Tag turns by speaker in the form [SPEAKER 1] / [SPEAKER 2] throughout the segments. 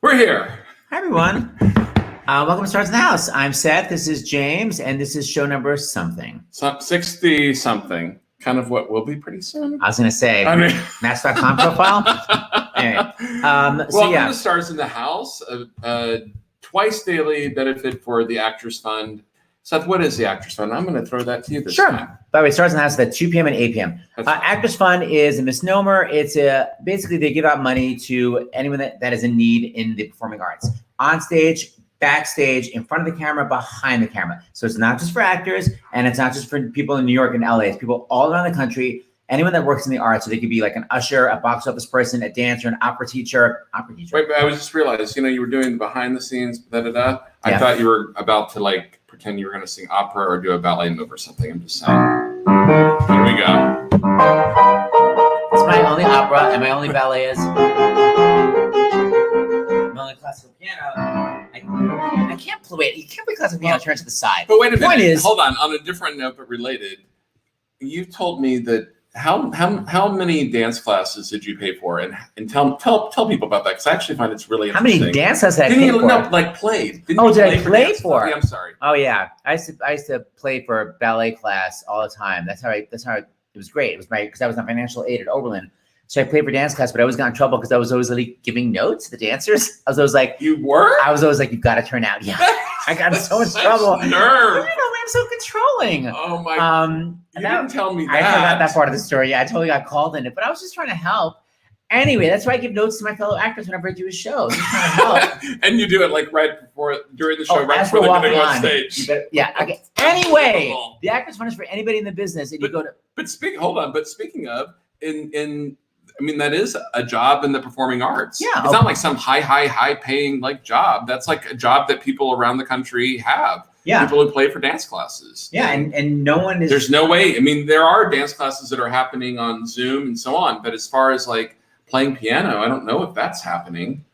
[SPEAKER 1] We're here.
[SPEAKER 2] Hi, everyone. Welcome to Stars in the House. I'm Seth. This is James, and this is show number something.
[SPEAKER 1] 60-something. Kind of what will be pretty soon.
[SPEAKER 2] I was going to say, Match.com profile. Anyway,
[SPEAKER 1] welcome to Stars in the House, twice daily benefit for the Actors Fund. Seth, what is the Actors Fund? I'm going to throw that to you this time.
[SPEAKER 2] By the way, Stars in the House is at 2 p.m. and 8 p.m. Actors Fund is a misnomer. It's basically they give out money to anyone that is in need in the performing arts. On stage, backstage, in front of the camera, behind the camera. So it's not just for actors, and it's not just for people in New York and LA. It's people all around the country, anyone that works in the arts. So they could be like an usher, a box office person, a dancer, an opera teacher.
[SPEAKER 1] Wait, but I was just realized, you were doing behind the scenes, I thought you were about to pretend you were going to sing opera or do a ballet move or something. I'm just saying. Here we go.
[SPEAKER 2] It's my only opera and my only ballet is my only classical piano. I can't play it. You can't play classical piano turn to the side.
[SPEAKER 1] But wait a minute. Hold on a different note but related. You told me that how many dance classes did you pay for? And tell people about that, because I actually find it's really interesting.
[SPEAKER 2] How many dance classes did I pay for?
[SPEAKER 1] Played.
[SPEAKER 2] Did I play for?
[SPEAKER 1] I'm sorry.
[SPEAKER 2] Oh yeah, I used to play for a ballet class all the time. That's how it was great. It was because I was on financial aid at Oberlin. So I played for dance class, but I always got in trouble because I was always giving notes to the dancers. I was always like,
[SPEAKER 1] you were?
[SPEAKER 2] I was always like, you've got to turn out. Yeah. I got in so much trouble.
[SPEAKER 1] Nerve.
[SPEAKER 2] I'm so controlling.
[SPEAKER 1] Oh my. You didn't tell me that.
[SPEAKER 2] I forgot that part of the story. Yeah, I totally got called in it, but I was just trying to help. Anyway, that's why I give notes to my fellow actors whenever I do a show. Just trying to help.
[SPEAKER 1] And you do it during the show, right before they're going to go on stage.
[SPEAKER 2] Okay. Anyway, the Actors Fund is for anybody in the business, and
[SPEAKER 1] Hold on. But speaking of, that is a job in the performing arts.
[SPEAKER 2] Yeah.
[SPEAKER 1] It's not like some high paying job. That's like a job that people around the country have.
[SPEAKER 2] Yeah.
[SPEAKER 1] People who play for dance classes.
[SPEAKER 2] Yeah. And no one is.
[SPEAKER 1] There's no way. There are dance classes that are happening on Zoom and so on. But as far as playing piano, I don't know if that's happening.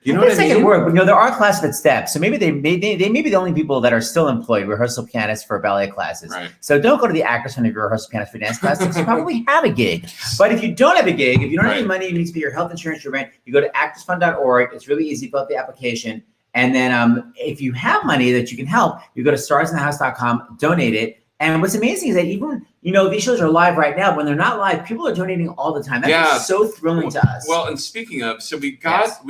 [SPEAKER 1] You know what I mean?
[SPEAKER 2] It can work, but there are classes at steps. So maybe they may be the only people that are still employed rehearsal pianists for ballet classes. Right. So don't go to the Actors Fund if you're a rehearsal pianist for dance classes. You probably have a gig. But if you don't have a gig, if you don't have any money, you need to pay your health insurance, your rent, you go to actorsfund.org. It's really easy. Fill out the application. And then if you have money that you can help, you go to starsinthehouse.com, donate it. And what's amazing is that even, these shows are live right now. When they're not live, people are donating all the time. That's so thrilling to us.
[SPEAKER 1] Well, and speaking of, so we got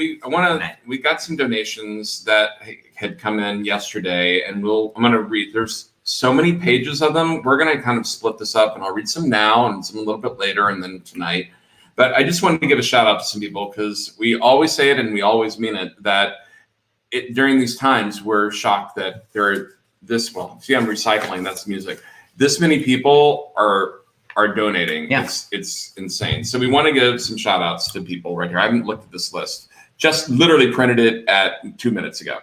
[SPEAKER 1] some donations that had come in yesterday, and I'm going to read. There's so many pages of them. We're going to kind of split this up, and I'll read some now and some a little bit later, and then tonight. But I just wanted to give a shout out to some people, because we always say it and we always mean it, that during these times we're shocked that there are see, I'm recycling, that's music. This many people are donating. Yeah. It's insane. So we want to give some shout outs to people right here. I haven't looked at this list. Just literally printed it at 2 minutes ago.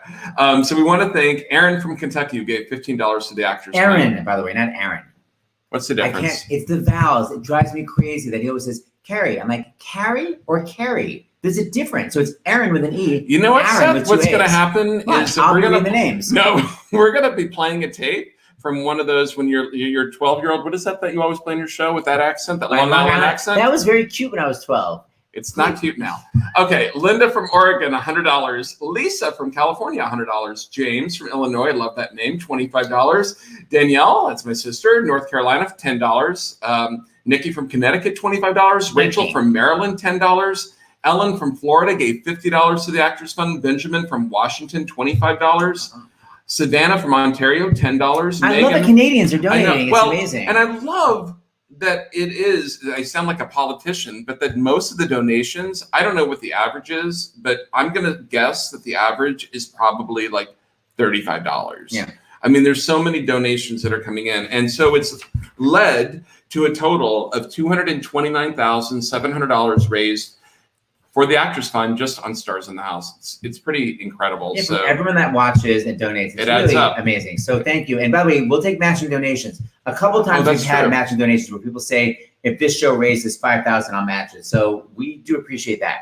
[SPEAKER 1] So we want to thank Aaron from Kentucky, who gave $15 to the Actors Fund.
[SPEAKER 2] Aaron, by the way, not Aaron.
[SPEAKER 1] What's the difference?
[SPEAKER 2] It's the vowels. It drives me crazy that he always says Carrie. I'm like, Carrie or Carrie? There's a difference. So it's Aaron with an E.
[SPEAKER 1] You know what, Seth? What's going to happen is
[SPEAKER 2] we're going to the names.
[SPEAKER 1] No, we're going to be playing a tape from one of those when you're 12-year-old. What is that you always play in your show with that accent, that Long Island accent?
[SPEAKER 2] That was very cute when I was 12.
[SPEAKER 1] It's not cute now. Okay, Linda from Oregon, $100. Lisa from California, $100. James from Illinois, I love that name, $25. Danielle, that's my sister, North Carolina, $10. Nikki from Connecticut, $25. Rachel from Maryland, $10. Ellen from Florida gave $50 to the Actors Fund. Benjamin from Washington, $25. Savannah from Ontario, $10.
[SPEAKER 2] I love that Canadians are donating. It's amazing.
[SPEAKER 1] And I love that I sound like a politician, but that most of the donations, I don't know what the average is, but I'm going to guess that the average is probably $35.
[SPEAKER 2] Yeah.
[SPEAKER 1] There's so many donations that are coming in. And so it's led to a total of $229,700 raised for the Actors Fund just on Stars in the House. It's pretty incredible.
[SPEAKER 2] Yeah, so everyone that watches and donates, it's really amazing. So thank you. And by the way, we'll take matching donations. A couple times we've had matching donations where people say, if this show raises $5,000, I'll match it. So we do appreciate that.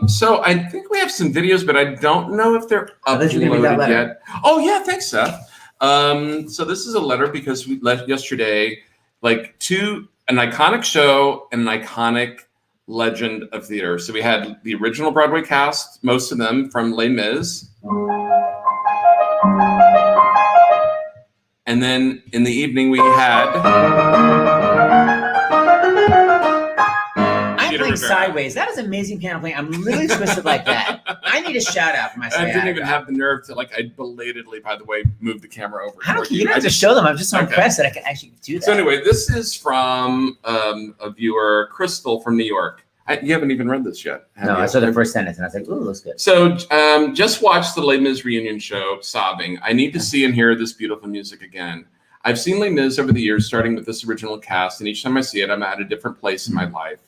[SPEAKER 1] So I think we have some videos, but I don't know if they're uploaded yet. Oh yeah, thanks, Seth. So this is a letter because we left yesterday, to an iconic show and an iconic legend of theater. So we had the original Broadway cast, most of them from Les Mis. And then in the evening we had...
[SPEAKER 2] I'm playing Sideways. That is amazing piano playing. I'm literally twisted like that. I need a shout out for my
[SPEAKER 1] I didn't even have the nerve to I belatedly, by the way, move the camera over.
[SPEAKER 2] You don't have to show them. I'm just so impressed that I can actually do that.
[SPEAKER 1] So anyway, this is from a viewer, Crystal from New York. You haven't even read this yet.
[SPEAKER 2] No, I saw the first sentence and I was like, ooh, looks good.
[SPEAKER 1] So just watched the Les Mis reunion show, sobbing. I need to see and hear this beautiful music again. I've seen Les Mis over the years, starting with this original cast, and each time I see it, I'm at a different place in my life.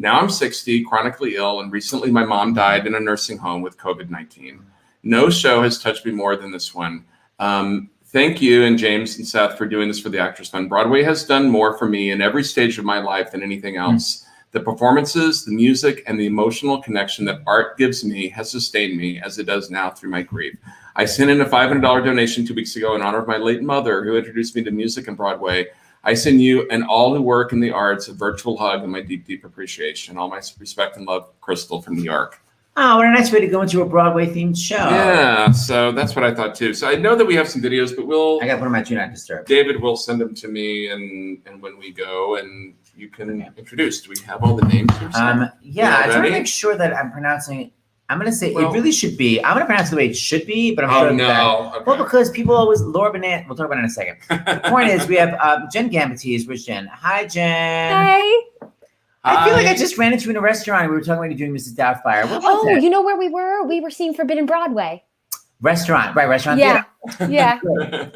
[SPEAKER 1] Now I'm 60, chronically ill, and recently my mom died in a nursing home with COVID-19. No show has touched me more than this one. Thank you and James and Seth for doing this for the Actors Fund. Broadway has done more for me in every stage of my life than anything else. The performances, the music, and the emotional connection that art gives me has sustained me as it does now through my grief. I sent in a $500 donation 2 weeks ago in honor of my late mother who introduced me to music and Broadway. I send you and all who work in the arts a virtual hug and my deep, deep appreciation. All my respect and love, Crystal from New York.
[SPEAKER 2] Oh, what a nice way to go into a Broadway-themed show.
[SPEAKER 1] Yeah, so that's what I thought too. So I know that we have some videos, but I
[SPEAKER 2] got to put on my Do Not Disturb.
[SPEAKER 1] David will send them to me, and when we go, and you can introduce. Do we have all the names here?
[SPEAKER 2] Yeah, I just want to make sure that I'm pronouncing it. I'm going to say it really should be. I'm going to pronounce it the way it should be, but I'm sure
[SPEAKER 1] no. Okay.
[SPEAKER 2] Well, because people always, Laura Banana, we'll talk about it in a second. The point is, we have Jenn Gambatese. Where's Jen? Hi, Jen.
[SPEAKER 3] Hi.
[SPEAKER 2] I feel like I just ran into you in a restaurant. We were talking about doing Mrs. Doubtfire. What was that?
[SPEAKER 3] You know where we were? We were seeing Forbidden Broadway.
[SPEAKER 2] Restaurant
[SPEAKER 3] Yeah.
[SPEAKER 2] theater.
[SPEAKER 3] Yeah.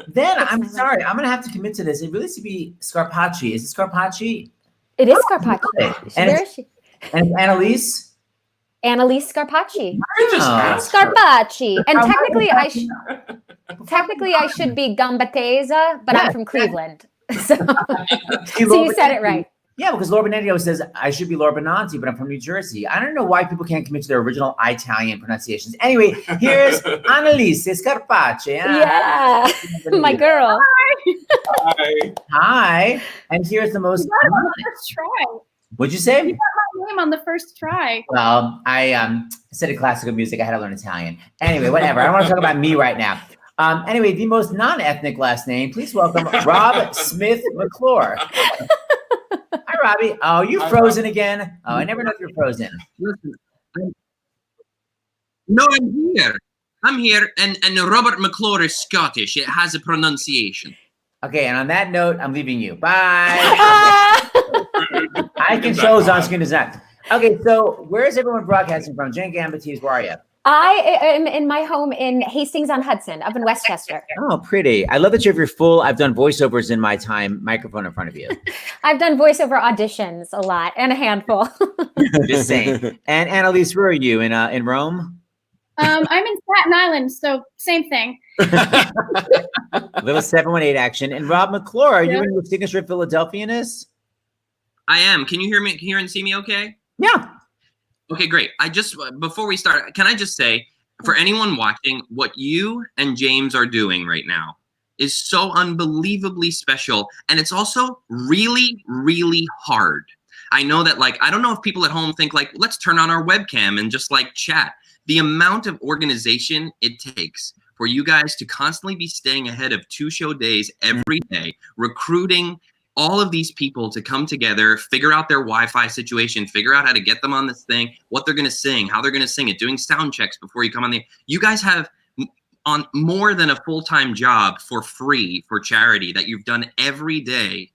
[SPEAKER 2] Then I'm sorry. I'm going to have to commit to this. It really should be Scarpaci. Is it Scarpaci?
[SPEAKER 3] It is Scarpaci.
[SPEAKER 2] And
[SPEAKER 3] Where is she?
[SPEAKER 2] And it's Analise?
[SPEAKER 3] Analise Scarpaci.
[SPEAKER 2] Scarpaci.
[SPEAKER 3] And technically I should be Gambatese, but I'm from Cleveland. So you said it right.
[SPEAKER 2] Yeah, because Laura Benedetto says I should be Laura Benanti, but I'm from New Jersey. I don't know why people can't commit to their original Italian pronunciations. Anyway, here's Analise Scarpaci.
[SPEAKER 3] Yeah, my girl.
[SPEAKER 2] Hi. And here's the most.
[SPEAKER 4] First try.
[SPEAKER 2] What'd you say?
[SPEAKER 4] You got my name on the first try.
[SPEAKER 2] Well, I studied classical music. I had to learn Italian. Anyway, whatever. I don't want to talk about me right now. Anyway, the most non-ethnic last name. Please welcome Rob Smith McClure. Hi, Robbie. Oh, you frozen again? Oh, I never know if you're frozen.
[SPEAKER 5] Listen, I'm here. I'm here, and Robert McClure is Scottish. It has a pronunciation.
[SPEAKER 2] Okay, and on that note, I'm leaving you. Bye. I controls on screen design. Okay, so where is everyone broadcasting from? Jenn Gambatese, where are you?
[SPEAKER 3] I am in my home in Hastings-on-Hudson, up in Westchester.
[SPEAKER 2] Oh, pretty. I love that you have your full, I've done voiceovers in my time, microphone in front of you.
[SPEAKER 3] I've done voiceover auditions a lot, and a handful.
[SPEAKER 2] Just saying. And Analise, where are you? In Rome?
[SPEAKER 4] I'm in Staten Island, so same thing.
[SPEAKER 2] Little 718 action. And Rob McClure, are you in your signature Philadelphianness?
[SPEAKER 5] I am. Can you hear me? Can you hear and see me okay?
[SPEAKER 2] Yeah.
[SPEAKER 5] Okay, great. Before we start, can I just say, for anyone watching, what you and James are doing right now is so unbelievably special. And it's also really, really hard. I know that, I don't know if people at home think, let's turn on our webcam and just, chat. The amount of organization it takes for you guys to constantly be staying ahead of 2 show days every day, recruiting all of these people to come together, figure out their Wi-Fi situation, figure out how to get them on this thing, what they're going to sing, how they're going to sing it, doing sound checks before you come on you guys have on more than a full-time job for free for charity that you've done every day.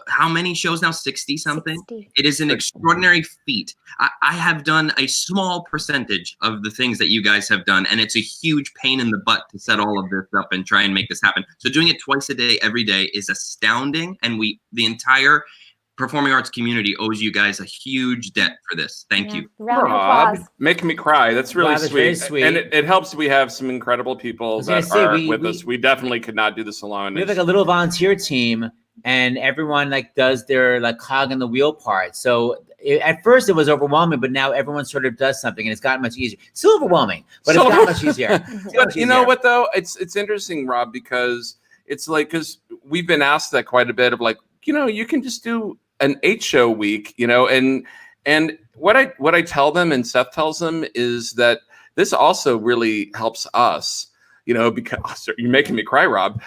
[SPEAKER 5] How many shows now? 60 something? 60. It is an extraordinary feat. I have done a small percentage of the things that you guys have done, and it's a huge pain in the butt to set all of this up and try and make this happen. So doing it twice a day, every day is astounding, and the entire performing arts community owes you guys a huge debt for this. Thank you.
[SPEAKER 1] Rob, making me cry. That's really sweet.
[SPEAKER 2] Very sweet.
[SPEAKER 1] And it helps we have some incredible people that are with us. We definitely could not do this alone.
[SPEAKER 2] We have a little volunteer team, and everyone does their cog in the wheel part. So at first it was overwhelming, but now everyone sort of does something, and it's gotten much easier. Still overwhelming, but it's gotten much easier.
[SPEAKER 1] But you know what though? It's interesting, Rob, because it's because we've been asked that quite a bit of you can just do an 8-show week, and And what I tell them and Seth tells them is that this also really helps us, because you're making me cry, Rob,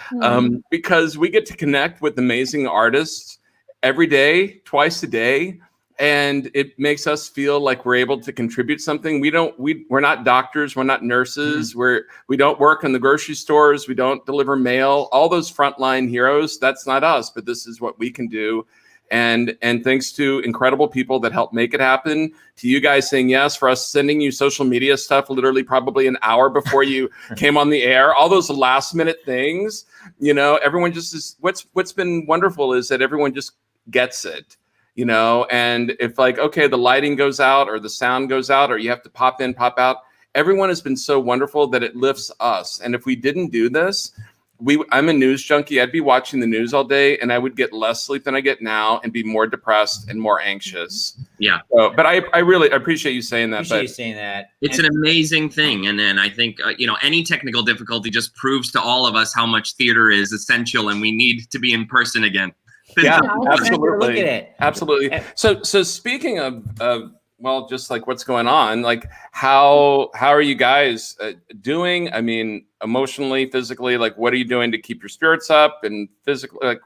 [SPEAKER 1] because we get to connect with amazing artists every day, twice a day. And it makes us feel like we're able to contribute something. We're not doctors. We're not nurses. We don't work in the grocery stores. We don't deliver mail. All those frontline heroes, that's not us, but this is what we can do. And thanks to incredible people that help make it happen, to you guys saying yes, for us sending you social media stuff literally probably an hour before you came on the air, all those last minute things, everyone just is, what's been wonderful is that everyone just gets it. And if okay, the lighting goes out or the sound goes out or you have to pop in, pop out, everyone has been so wonderful that it lifts us. And if we didn't do this, I'm a news junkie. I'd be watching the news all day and I would get less sleep than I get now and be more depressed and more anxious.
[SPEAKER 5] Yeah.
[SPEAKER 1] So, but I really appreciate you saying that.
[SPEAKER 5] It's an amazing thing. And then I think, any technical difficulty just proves to all of us how much theater is essential and we need to be in person again.
[SPEAKER 1] Yeah, absolutely.
[SPEAKER 2] Look at it.
[SPEAKER 1] Absolutely. So speaking of just what's going on, how are you guys doing? I mean, emotionally, physically, what are you doing to keep your spirits up and physically,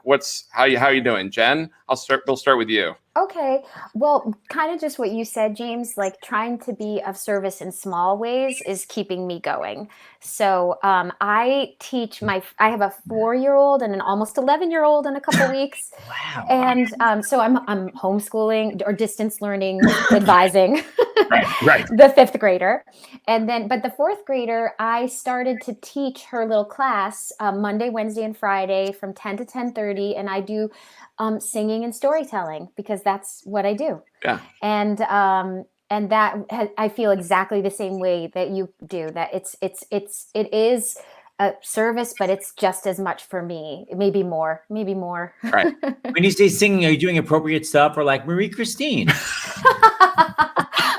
[SPEAKER 1] how are you doing? Jenn, we'll start with you.
[SPEAKER 3] Okay. Well, kind of just what you said, James, trying to be of service in small ways is keeping me going. So I teach I have a 4-year-old and an almost 11-year-old in a couple weeks.
[SPEAKER 2] Wow.
[SPEAKER 3] And so I'm homeschooling or distance learning, advising
[SPEAKER 1] Right.
[SPEAKER 3] the 5th grader. And then, but the 4th grader, I started to teach her little class Monday, Wednesday, and Friday from 10 to 10:30. And I do singing and storytelling because that's what I do.
[SPEAKER 1] Yeah.
[SPEAKER 3] And that I feel exactly the same way that you do. That it is a service, but it's just as much for me. Maybe more.
[SPEAKER 1] Right.
[SPEAKER 2] When you say singing, are you doing appropriate stuff or like Marie Christine?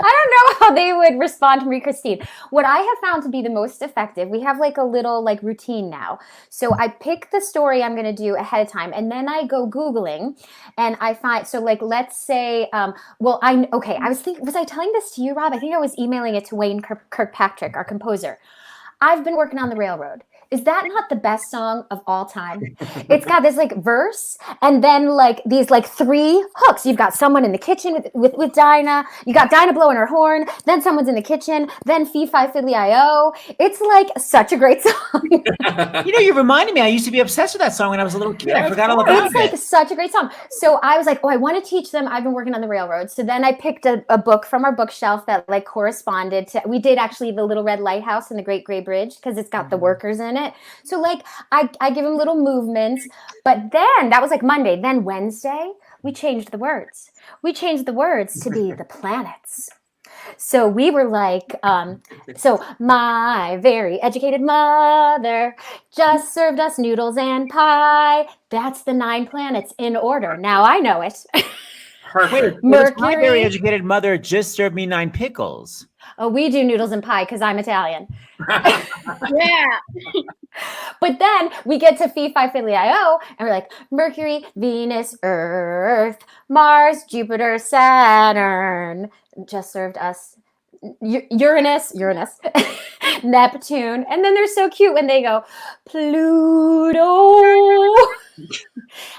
[SPEAKER 3] I don't know how they would respond to Marie Christine. What I have found to be the most effective, we have a little routine now. So I pick the story I'm going to do ahead of time, and then I go Googling, and I find, so let's say, I was thinking, was I telling this to you, Rob? I think I was emailing it to Wayne Kirkpatrick, our composer. I've been working on the railroad. Is that not the best song of all time? It's got this verse and then these 3 hooks. You've got someone in the kitchen with Dinah. You got Dinah blowing her horn. Then someone's in the kitchen. Then Fee Fi Fiddly I-O. It's such a great song.
[SPEAKER 2] You reminded me. I used to be obsessed with that song when I was a little kid. I forgot all about it.
[SPEAKER 3] It's such a great song. So I was I want to teach them. I've been working on the railroad. So then I picked a book from our bookshelf that corresponded to. We did actually the Little Red Lighthouse and the Great Gray Bridge because it's got the workers in it. So I give them little movements, but then that was Monday. Then Wednesday, we changed the words. We changed the words to be the planets. So we were so my very educated mother just served us noodles and pie. That's the 9 planets in order. Now I know it.
[SPEAKER 2] Perfect. Mercury. My very educated mother just served me 9 pickles.
[SPEAKER 3] Oh, we do noodles and pie because I'm Italian.
[SPEAKER 4] Yeah.
[SPEAKER 3] But then we get to Fee Fi Fiddly I-O and we're Mercury, Venus, Earth, Mars, Jupiter, Saturn. Just served us Uranus, Neptune. And then they're so cute when they go Pluto.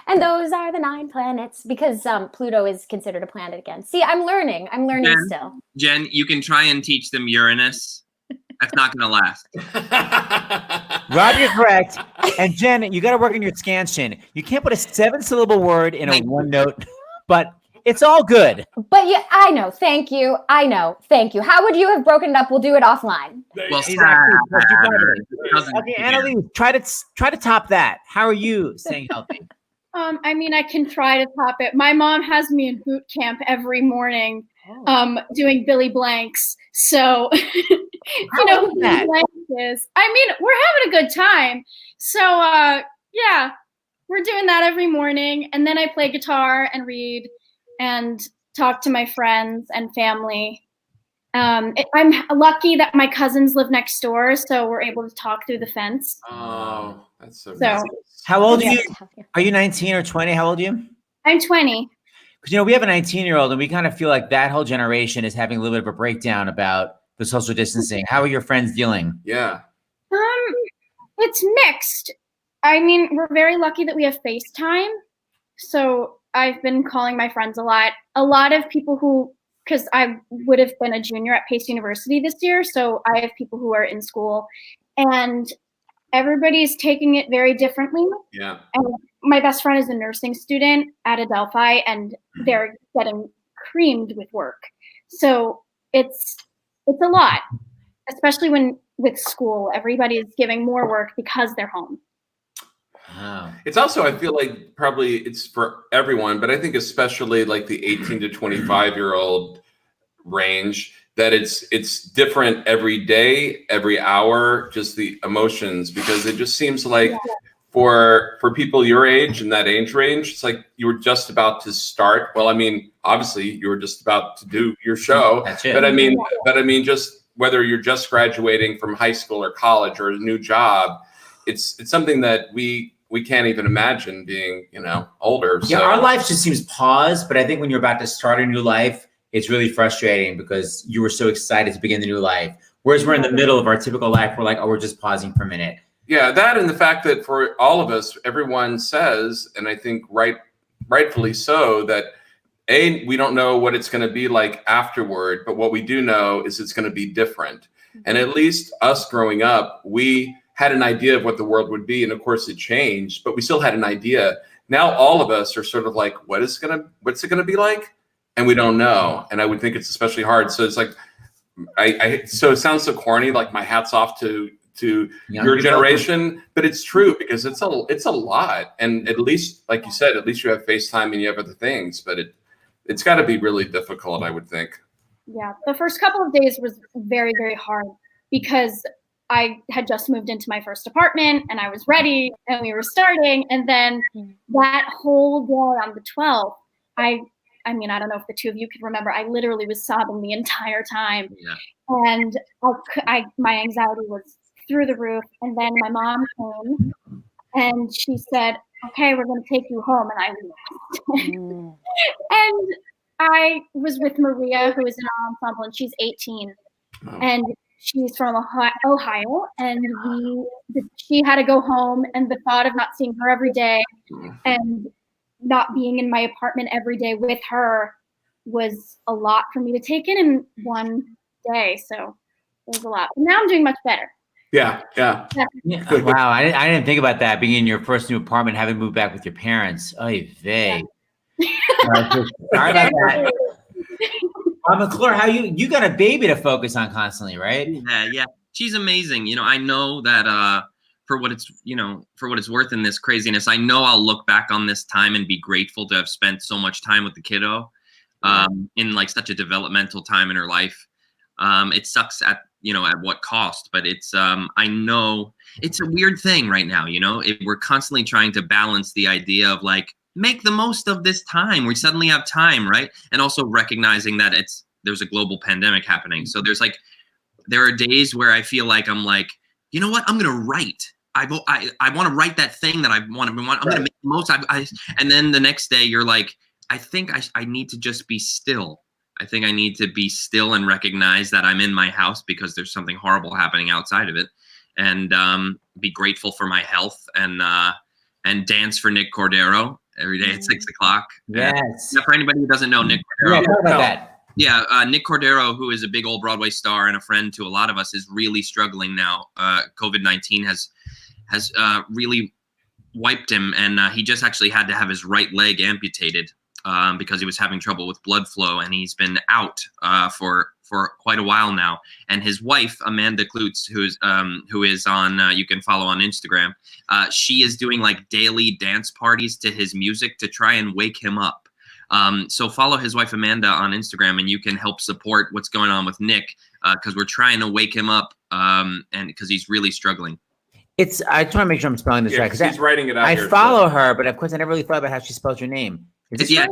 [SPEAKER 3] And those are the 9 planets because Pluto is considered a planet again. See, I'm learning still.
[SPEAKER 5] Jenn, you can try and teach them Uranus. That's not going to last.
[SPEAKER 2] Rob, you're correct. And Jenn, you got to work on your scansion. You can't put a 7-syllable word in a 1-note, but it's all good.
[SPEAKER 3] But yeah, I know. Thank you. Thank you. How would you have broken it up? We'll do it offline.
[SPEAKER 5] Well,
[SPEAKER 2] okay, Analise, try to top that. How are you staying healthy?
[SPEAKER 4] I can try to top it. My mom has me in boot camp every morning, doing Billy Blanks. So, who Billy Blanks is. We're having a good time. So, yeah, we're doing that every morning. And then I play guitar and read and talk to my friends and family. I'm lucky that my cousins live next door, so we're able to talk through the fence.
[SPEAKER 1] Oh, that's so
[SPEAKER 2] How old are you? Are you 19 or 20? How old are you?
[SPEAKER 4] I'm 20.
[SPEAKER 2] Because, we have a 19-year-old and we kind of feel like that whole generation is having a little bit of a breakdown about the social distancing. How are your friends dealing?
[SPEAKER 1] Yeah.
[SPEAKER 4] It's mixed. I mean, we're very lucky that we have FaceTime. So I've been calling my friends a lot. A lot of people because I would have been a junior at Pace University this year. So I have people who are in school and everybody's taking it very differently.
[SPEAKER 1] Yeah.
[SPEAKER 4] And my best friend is a nursing student at Adelphi and they're getting creamed with work. So it's a lot, especially with school, everybody is giving more work because they're home.
[SPEAKER 2] Wow.
[SPEAKER 1] It's also, I feel like probably it's for everyone, but I think especially like the 18 to 25-year-old range, that it's different every day, every hour, just the emotions, because it just seems like for people your age and that age range, it's like you were just about to start. Well, I mean, obviously you were just about to do your show,
[SPEAKER 2] That's it.
[SPEAKER 1] but I mean, just whether you're just graduating from high school or college or a new job, it's something that we can't even imagine being, older.
[SPEAKER 2] Yeah, our life just seems paused, but I think when you're about to start a new life, it's really frustrating because you were so excited to begin the new life. Whereas we're in the middle of our typical life, we're like, oh, we're just pausing for a minute.
[SPEAKER 1] Yeah, that and the fact that for all of us, everyone says, and I think rightfully so, that we don't know what it's going to be like afterward, but what we do know is it's going to be different. And at least us growing up, we had an idea of what the world would be, and of course it changed, but we still had an idea. Now all of us are sort of like, what's it gonna be like? And we don't know. And I would think it's especially hard. So it's like, so it sounds so corny, like my hat's off to your generation, but it's true because it's a lot. And at least, like you said, at least you have FaceTime and you have other things, but it's got to be really difficult, I would think.
[SPEAKER 4] Yeah, the first couple of days was very, very hard because I had just moved into my first apartment and I was ready and we were starting. And then that whole day on the 12th, I mean, I don't know if the two of you could remember, I literally was sobbing the entire time. Yeah. And my anxiety was through the roof. And then my mom came and she said, okay, we're going to take you home. And I left. And I was with Maria, who is in our ensemble, and she's 18. Oh. And she's from Ohio, and she had to go home, and the thought of not seeing her every day and not being in my apartment every day with her was a lot for me to take in one day. So it was a lot. But now I'm doing much better.
[SPEAKER 1] Yeah.
[SPEAKER 2] Wow, I didn't think about that, being in your first new apartment, having moved back with your parents. Oy vey. Sorry about that. Rob McClure, how you got a baby to focus on constantly, right?
[SPEAKER 5] Yeah. She's amazing. I know that for what it's worth in this craziness, I know I'll look back on this time and be grateful to have spent so much time with the kiddo in like such a developmental time in her life. It sucks at what cost, but it's I know it's a weird thing right now. We're constantly trying to balance the idea of like, make the most of this time. We suddenly have time, right? And also recognizing that there's a global pandemic happening. So there are days where I feel like I'm like, you know what? I'm gonna write. I want to write that thing that I want to. I'm gonna make the most. And then the next day you're like, I think I need to just be still. I think I need to be still and recognize that I'm in my house because there's something horrible happening outside of it, and be grateful for my health and dance for Nick Cordero every day at 6 o'clock.
[SPEAKER 2] Yes.
[SPEAKER 5] For anybody who doesn't know Nick Cordero.
[SPEAKER 2] Yeah, about that.
[SPEAKER 5] Yeah, Nick Cordero, who is a big old Broadway star and a friend to a lot of us, is really struggling now. COVID-19 has really wiped him, and he just actually had to have his right leg amputated because he was having trouble with blood flow, and he's been out for quite a while now. And his wife, Amanda Klutz, who is on, you can follow on Instagram, she is doing like daily dance parties to his music to try and wake him up. So follow his wife, Amanda, on Instagram, and you can help support what's going on with Nick because we're trying to wake him up and because he's really struggling.
[SPEAKER 2] I just want to make sure I'm spelling this right.
[SPEAKER 1] Because he's writing it out
[SPEAKER 2] I follow her, but of course I never really thought about how she spells your name.
[SPEAKER 5] Amanda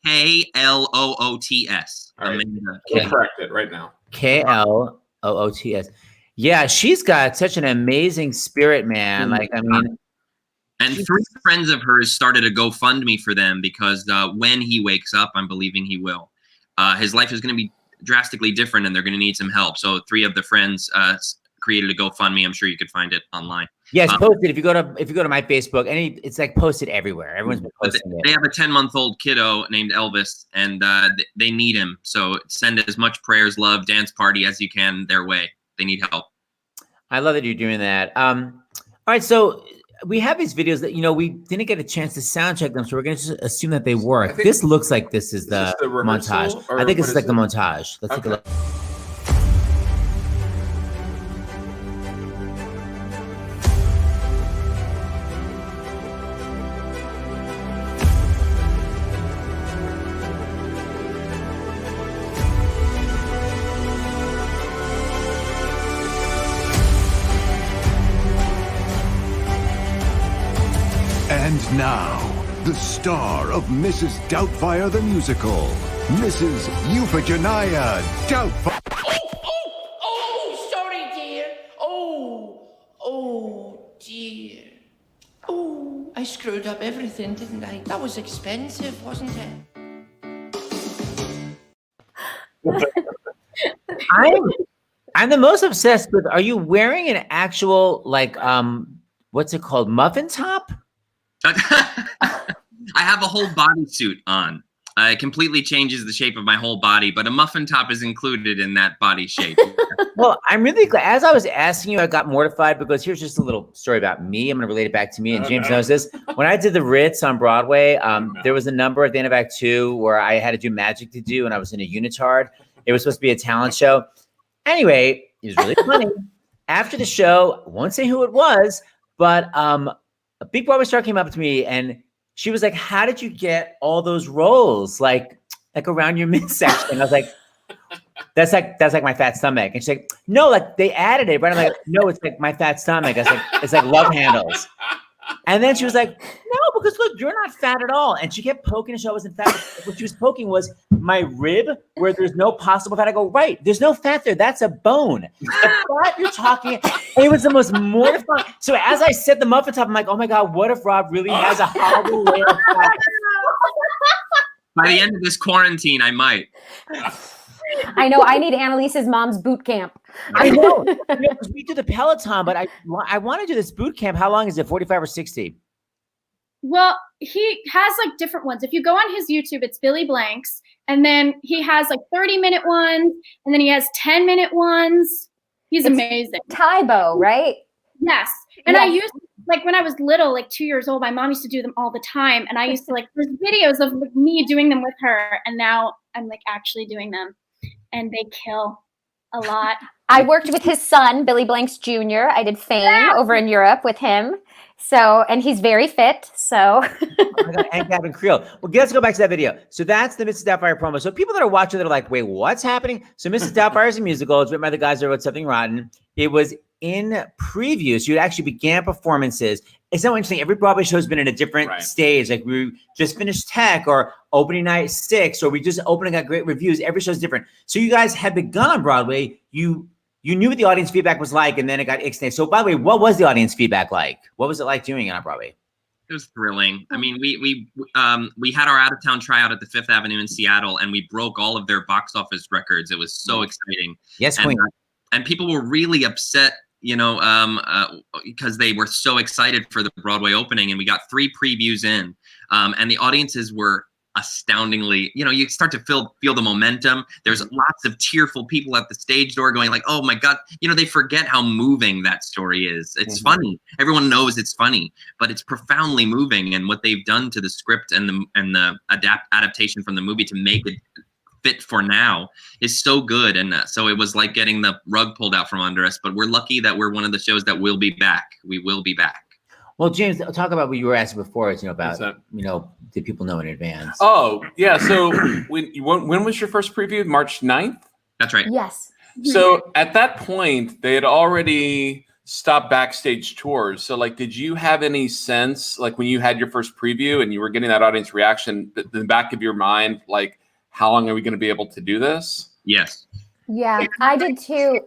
[SPEAKER 5] Kloots.
[SPEAKER 1] Amanda. We'll correct it right now.
[SPEAKER 2] Kloots. Yeah, she's got such an amazing spirit, man. Like, I mean,
[SPEAKER 5] And 3 friends of hers started a GoFundMe for them because when he wakes up, I'm believing he will, his life is going to be drastically different and they're going to need some help. So 3 of the friends created a GoFundMe. I'm sure you could find it online.
[SPEAKER 2] Yes, posted. If you go to my Facebook, it's like posted everywhere. Everyone's been posting it.
[SPEAKER 5] They have a 10-month-old kiddo named Elvis, and they need him. So send as much prayers, love, dance party as you can their way. They need help.
[SPEAKER 2] I love that you're doing that. All right, so we have these videos that we didn't get a chance to sound check them, so we're going to assume that they work. This looks like this is the montage. I think it's like the montage. Let's take a look.
[SPEAKER 6] And now, the star of Mrs. Doubtfire the Musical, Mrs. Euphigenia Doubtfire.
[SPEAKER 7] Oh, sorry, dear. Oh, dear. Oh, I screwed up everything, didn't I? That was expensive, wasn't it?
[SPEAKER 2] I'm the most obsessed with, are you wearing an actual, like, what's it called, muffin top?
[SPEAKER 5] I have a whole bodysuit on. It completely changes the shape of my whole body, but a muffin top is included in that body shape.
[SPEAKER 2] Well, I'm really glad. As I was asking you, I got mortified because here's just a little story about me. I'm going to relate it back to me, and James knows this. When I did the Ritz on Broadway, there was a number at the end of Act 2 where I had to do magic to do, and I was in a unitard. It was supposed to be a talent show. Anyway, it was really funny. After the show, I won't say who it was, but a big Broadway star came up to me and she was like, "How did you get all those roles like around your midsection?" I was like, that's like my fat stomach. And she's like, "No, like they added it." Right? I'm like, "No, it's like my fat stomach." I was like, "It's like love handles." And then she was like, "No, because look, you're not fat at all." And she kept poking the show. I wasn't fat. What she was poking was my rib where there's no possible fat. I go, "Right, there's no fat there. That's a bone." The fat you're talking, and it was the most mortifying. So as I said the muffin top, I'm like, "Oh my God, what if Rob really has a horrible layer of fat?"
[SPEAKER 5] By the end of this quarantine, I might.
[SPEAKER 3] I know. I need Annalise's mom's boot camp.
[SPEAKER 2] I know. We do the Peloton, but I want to do this boot camp. How long is it? 45 or 60?
[SPEAKER 4] Well, he has like different ones. If you go on his YouTube, it's Billy Blanks. And then he has like 30-minute ones. And then he has 10-minute ones. It's amazing.
[SPEAKER 3] Tybo, right?
[SPEAKER 4] Yes. And I used, like when I was little, like 2 years old, my mom used to do them all the time. And I used to like, there's videos of like, me doing them with her. And now I'm like actually doing them. And they kill a lot.
[SPEAKER 3] I worked with his son, Billy Blanks Jr. I did Fame over in Europe with him. So, and he's very fit. So,
[SPEAKER 2] and Gavin Creel. Well, let's go back to that video. So that's the Mrs. Doubtfire promo. So people that are watching, they're like, "Wait, what's happening?" So Mrs. Doubtfire is a musical. It's written by the guys that wrote Something Rotten. It was in preview. So you actually began performances. It's so interesting. Every Broadway show has been in a different stage. Like we just finished Tech or opening night 6, or we just opened and got great reviews. Every show is different. So you guys had begun on Broadway. You knew what the audience feedback was like, and then it got ixnayed. So by the way, what was the audience feedback like? What was it like doing it on Broadway?
[SPEAKER 5] It was thrilling. I mean, we had our out-of-town tryout at the Fifth Avenue in Seattle, and we broke all of their box office records. It was so exciting.
[SPEAKER 2] Yes, Queen.
[SPEAKER 5] And people were really upset, because they were so excited for the Broadway opening, and we got 3 previews in, and the audiences were astoundingly, you start to feel the momentum. There's lots of tearful people at the stage door going like, "Oh my God," they forget how moving that story is. It's funny. Everyone knows it's funny, but it's profoundly moving. And what they've done to the script and the adaptation from the movie to make it fit for now is so good. And so it was like getting the rug pulled out from under us, but we're lucky that we're one of the shows that will be back. We will be back.
[SPEAKER 2] Well, James, talk about what you were asking before. It's about did people know in advance?
[SPEAKER 1] Oh yeah. So when was your first preview? March 9th?
[SPEAKER 5] That's right.
[SPEAKER 3] Yes.
[SPEAKER 1] So at that point, they had already stopped backstage tours. So like, did you have any sense, like when you had your first preview and you were getting that audience reaction, in the back of your mind, like, how long are we going to be able to do this?
[SPEAKER 5] Yes.
[SPEAKER 3] Yeah, I did too.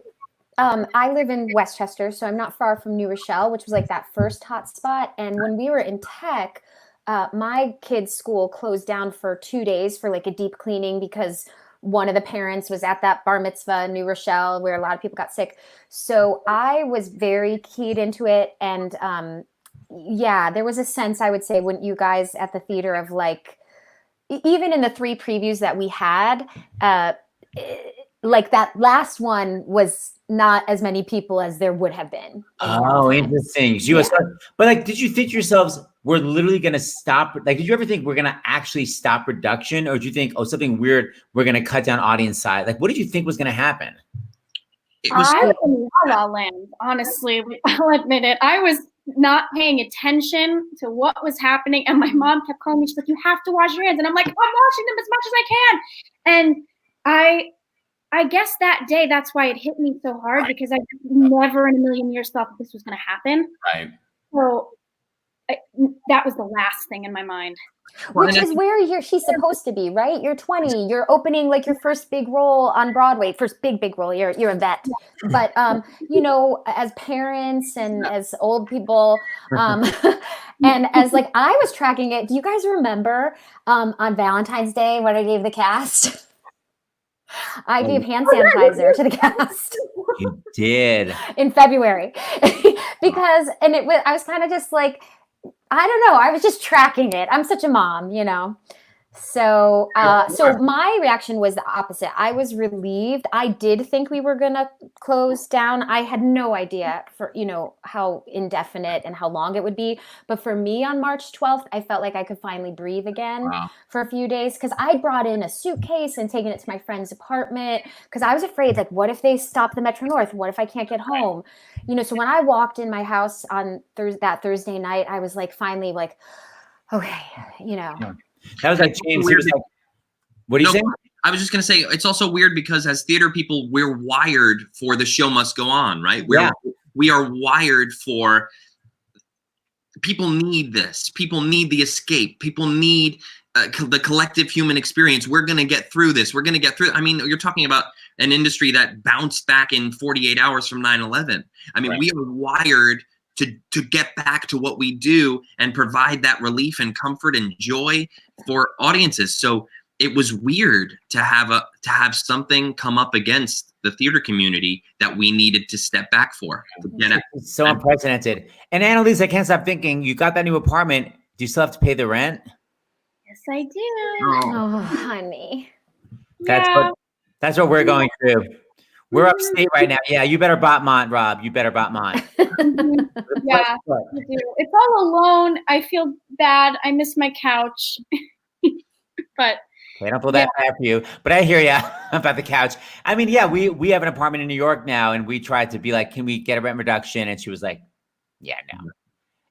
[SPEAKER 3] I live in Westchester, so I'm not far from New Rochelle, which was like that first hot spot. And when we were in tech, my kid's school closed down for 2 days for like a deep cleaning because one of the parents was at that bar mitzvah in New Rochelle where a lot of people got sick. So I was very keyed into it. And yeah, there was a sense, I would say, when you guys at the theater of like, even in the 3 previews that we had, like that last one was not as many people as there would have been.
[SPEAKER 2] Oh, interesting. But like, did you think to yourselves, we're literally going to stop? Like, did you ever think we're going to actually stop production? Or did you think, oh, something weird, we're going to cut down audience size? Like, what did you think was going to happen?
[SPEAKER 4] I was in La La Land, honestly. I'll admit it. I was not paying attention to what was happening. And my mom kept calling me. She's like, you have to wash your hands. And I'm like, I'm washing them as much as I can. And I guess that day, that's why it hit me so hard, because I never in a million years thought that this was going to happen.
[SPEAKER 1] Right.
[SPEAKER 4] So that was the last thing in my mind.
[SPEAKER 3] Which is where she's supposed to be, right? You're 20. You're opening like your first big role on Broadway. First big role. You're a vet. But you know, as parents and as old people, and as like I was tracking it. Do you guys remember on Valentine's Day what I gave the cast? I gave hand sanitizer to the cast.
[SPEAKER 2] You did.
[SPEAKER 3] In February. Because I was kind of just like, I don't know. I was just tracking it. I'm such a mom, you know. So my reaction was the opposite. I was relieved. I did think we were going to close down. I had no idea for, you know, how indefinite and how long it would be. But for me on March 12th, I felt like I could finally breathe again for a few days, because I brought in a suitcase and taken it to my friend's apartment because I was afraid, like, what if they stop the Metro North? What if I can't get home? You know, so when I walked in my house on that Thursday night, I was like, finally, like, okay, you know.
[SPEAKER 2] Yeah. That was like James. He was like, what do you say?
[SPEAKER 5] I was just going to say, it's also weird because as theater people, we're wired for the show must go on, right? We are wired for, people need this. People need the escape. People need the collective human experience. We're going to get through this. We're going to get through. I mean, you're talking about an industry that bounced back in 48 hours from 9/11. I mean, we are wired to get back to what we do and provide that relief and comfort and joy for audiences. So it was weird to have something come up against the theater community that we needed to step back for.
[SPEAKER 2] It's so unprecedented. And Analise, I can't stop thinking, you got that new apartment. Do you still have to pay the rent?
[SPEAKER 4] Yes, I do.
[SPEAKER 3] Oh, honey.
[SPEAKER 2] That's what we're going through. We're upstate right now. Yeah, you better botmont, Rob. You better botmont.
[SPEAKER 4] Yeah, I do. It's all alone. I feel bad. I miss my couch. But
[SPEAKER 2] I don't feel that bad for you. But I hear you about the couch. I mean, yeah, we have an apartment in New York now, and we tried to be like, can we get a rent reduction? And she was like, yeah, no.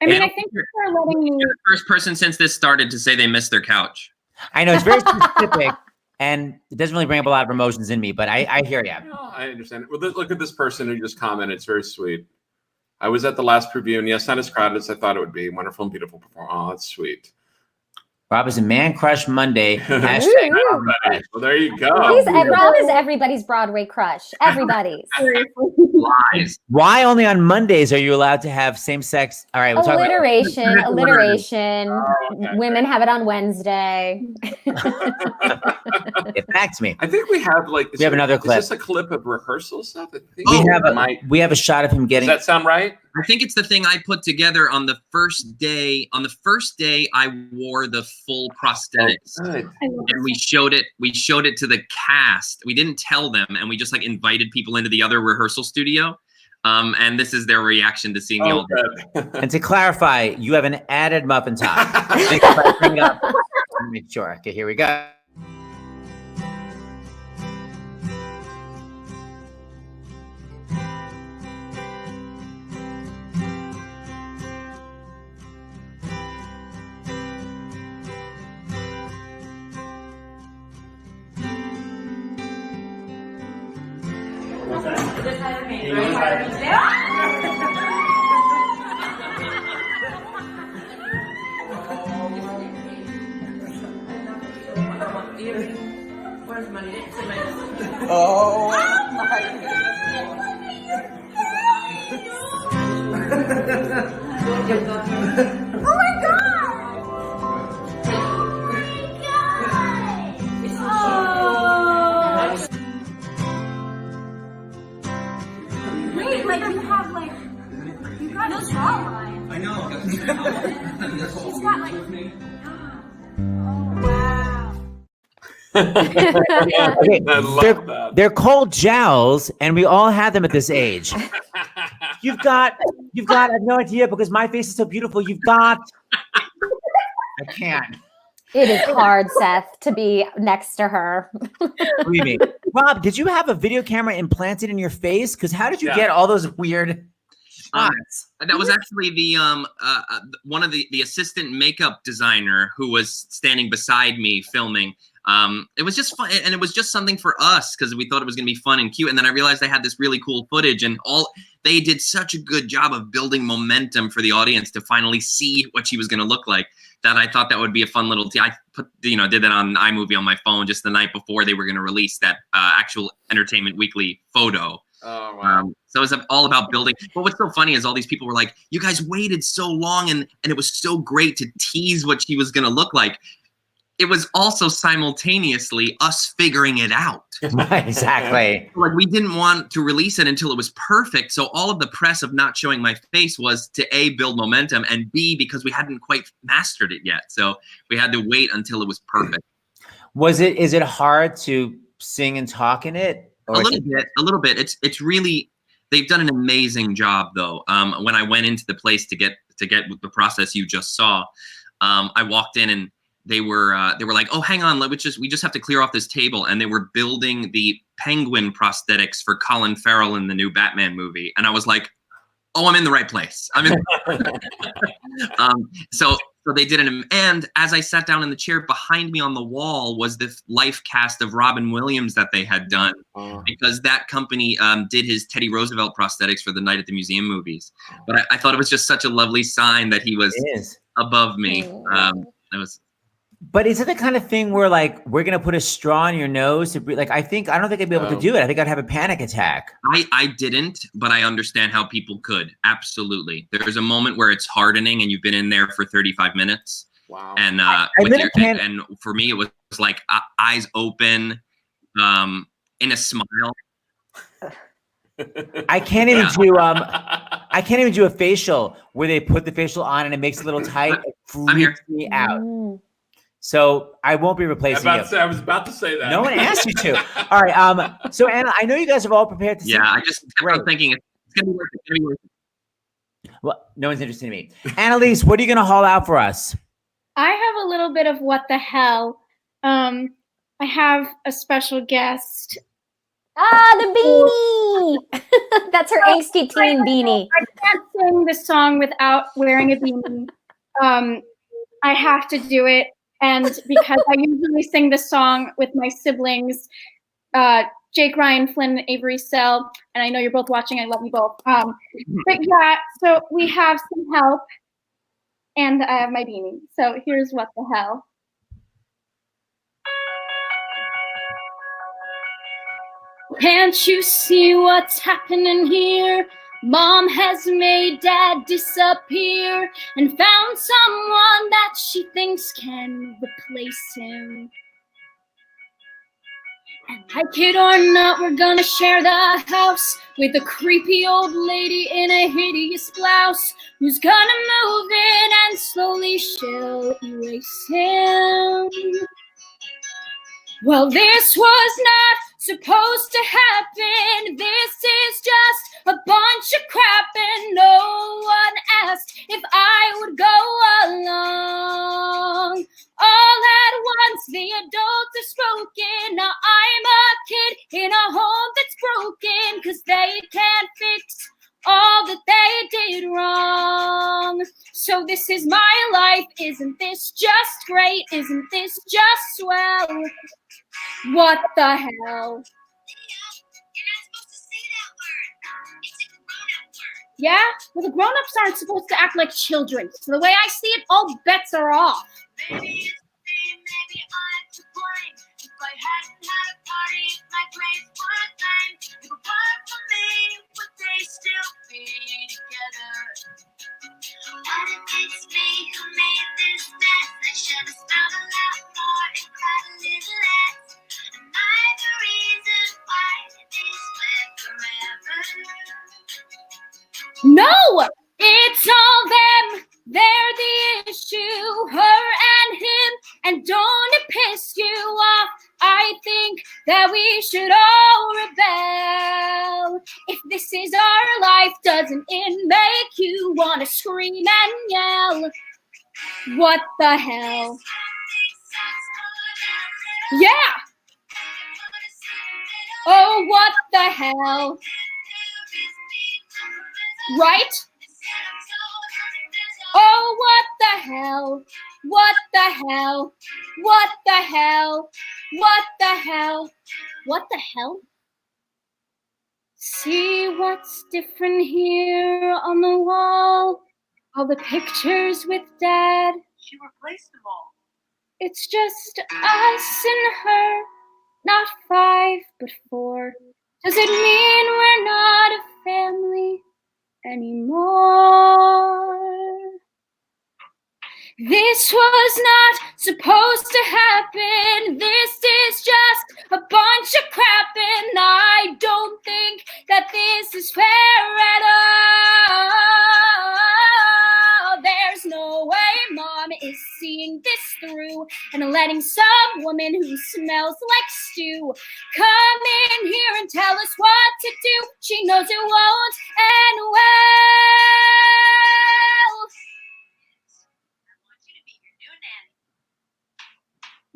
[SPEAKER 4] I mean, I think they're letting me.
[SPEAKER 5] You're the first person since this started to say they miss their couch.
[SPEAKER 2] I know, it's very specific. And it doesn't really bring up a lot of emotions in me, but I hear you.
[SPEAKER 1] No, I understand. Well, look at this person who just commented. It's very sweet. I was at the last preview, and yes, not as crowded as I thought it would be. Wonderful and beautiful performance. Oh, that's sweet.
[SPEAKER 2] Rob is a man crush Monday.
[SPEAKER 1] Well, there you go.
[SPEAKER 3] Rob is everybody's Broadway crush. Everybody's.
[SPEAKER 5] Lies.
[SPEAKER 2] Why only on Mondays are you allowed to have same sex? All right. We'll
[SPEAKER 3] alliteration. Women have it on Wednesday.
[SPEAKER 2] Get back to me.
[SPEAKER 1] I think we have
[SPEAKER 2] we have another clip.
[SPEAKER 1] Is this a clip of rehearsal stuff? I think
[SPEAKER 2] we have a shot of him getting.
[SPEAKER 1] Does that sound right?
[SPEAKER 5] I think it's the thing I put together on the first day. On the first day, I wore the full prosthetics, and we showed it. We showed it to the cast. We didn't tell them, and we just like invited people into the other rehearsal studio. And this is their reaction to seeing the old.
[SPEAKER 2] And to clarify, you have an added muffin top. Make sure. Okay, here we go.
[SPEAKER 7] Oh my God.
[SPEAKER 3] my god! Wait, like you have like you got no jawline. I know. She's got like. Oh wow.
[SPEAKER 2] Okay,
[SPEAKER 1] I love that.
[SPEAKER 2] they're called jowls, and we all have them at this age. You've got. I have no idea because my face is so beautiful. You've got. I can't.
[SPEAKER 3] It is hard, Seth, to be next to her.
[SPEAKER 2] Believe me. Rob, did you have a video camera implanted in your face? Because how did you get all those weird shots?
[SPEAKER 5] That was actually the one of the assistant makeup designer who was standing beside me filming. It was just fun, and it was just something for us because we thought it was going to be fun and cute. And then I realized they had this really cool footage, and they did such a good job of building momentum for the audience to finally see what she was going to look like. That I thought that would be a fun little. I did that on iMovie on my phone just the night before they were going to release that actual Entertainment Weekly photo.
[SPEAKER 1] Oh wow!
[SPEAKER 5] So it was all about building. But what's so funny is all these people were like, "You guys waited so long, and it was so great to tease what she was going to look like." It was also simultaneously us figuring it out.
[SPEAKER 2] Exactly.
[SPEAKER 5] Like we didn't want to release it until it was perfect. So all of the press of not showing my face was to A, build momentum, and B, because we hadn't quite mastered it yet. So we had to wait until it was perfect.
[SPEAKER 2] Is it hard to sing and talk in it?
[SPEAKER 5] A little bit. It's really, they've done an amazing job though. When I went into the place to get the process you just saw, I walked in and they were like, oh, hang on, we just have to clear off this table. And they were building the penguin prosthetics for Colin Farrell in the new Batman movie. And I was like, oh, I'm in the right place. So they did it. And as I sat down in the chair, behind me on the wall was the life cast of Robin Williams that they had done, because that company did his Teddy Roosevelt prosthetics for the Night at the Museum movies. But I thought it was just such a lovely sign that he was above me. It was.
[SPEAKER 2] But is it the kind of thing where like we're gonna put a straw in your nose to breathe? Like I don't think I'd be able to do it. I think I'd have a panic attack.
[SPEAKER 5] I didn't, but I understand how people could. Absolutely. There's a moment where it's hardening and you've been in there for 35 minutes.
[SPEAKER 1] Wow.
[SPEAKER 5] And and for me it was like eyes open, in a smile.
[SPEAKER 2] I can't even do I can't even do a facial where they put the facial on and it makes it a little tight. It freaks me out. So I won't be replacing you.
[SPEAKER 1] I was about to say that.
[SPEAKER 2] No one asked you to. All right. So Anna, I know you guys have all prepared to see.
[SPEAKER 5] Yeah, I just kept thinking it's gonna be worth it.
[SPEAKER 2] Well, no one's interested in me. Analise, what are you gonna haul out for us?
[SPEAKER 4] I have a little bit of what the hell. I have a special guest.
[SPEAKER 3] The beanie! That's her angsty teen beanie.
[SPEAKER 4] I can't sing the song without wearing a beanie. I have to do it. And because I usually sing the song with my siblings, Jake, Ryan, Flynn, and Avery Sell, and I know you're both watching. I love you both. But yeah, so we have some help, and I have my beanie. So here's what the hell. Can't you see what's happening here? Mom has made Dad disappear and found someone that she thinks can replace him. And like it or not, we're gonna share the house with a creepy old lady in a hideous blouse who's gonna move in and slowly she'll erase him. Well, this was not supposed to happen. This is just a bunch of crap, and no one asked if I would go along. All at once, the adults are spoken. Now I'm a kid in a home that's broken, 'cause they can't fix all that they did wrong. So this is my life. Isn't this just great? Isn't this just swell? What the hell? Yeah? Well, the grown-ups aren't supposed to act like children. So the way I see it, all bets are off. Maybe it's me, maybe I'm to blame. If I hadn't had a party, if my grades weren't lame, if it weren't for me, would they still be together? No, it's all them. They're the issue, her and him. And don't it piss you off? I think that we should all rebel. If this is our life, doesn't it make you want to scream and yell? What the hell? Yeah! Oh, what the hell? Right? Oh, what the hell? What the hell? What the hell? What the hell? What the hell? See what's different here on the wall? All the pictures with Dad.
[SPEAKER 8] She replaced them all.
[SPEAKER 4] It's just us and her, not 5 but 4. Does it mean we're not a family anymore? This was not supposed to happen. This is just a bunch of crap, and I don't think that this is fair at all. There's no way Mom is seeing this through and letting some woman who smells like stew come in here and tell us what to do. She knows it won't end well.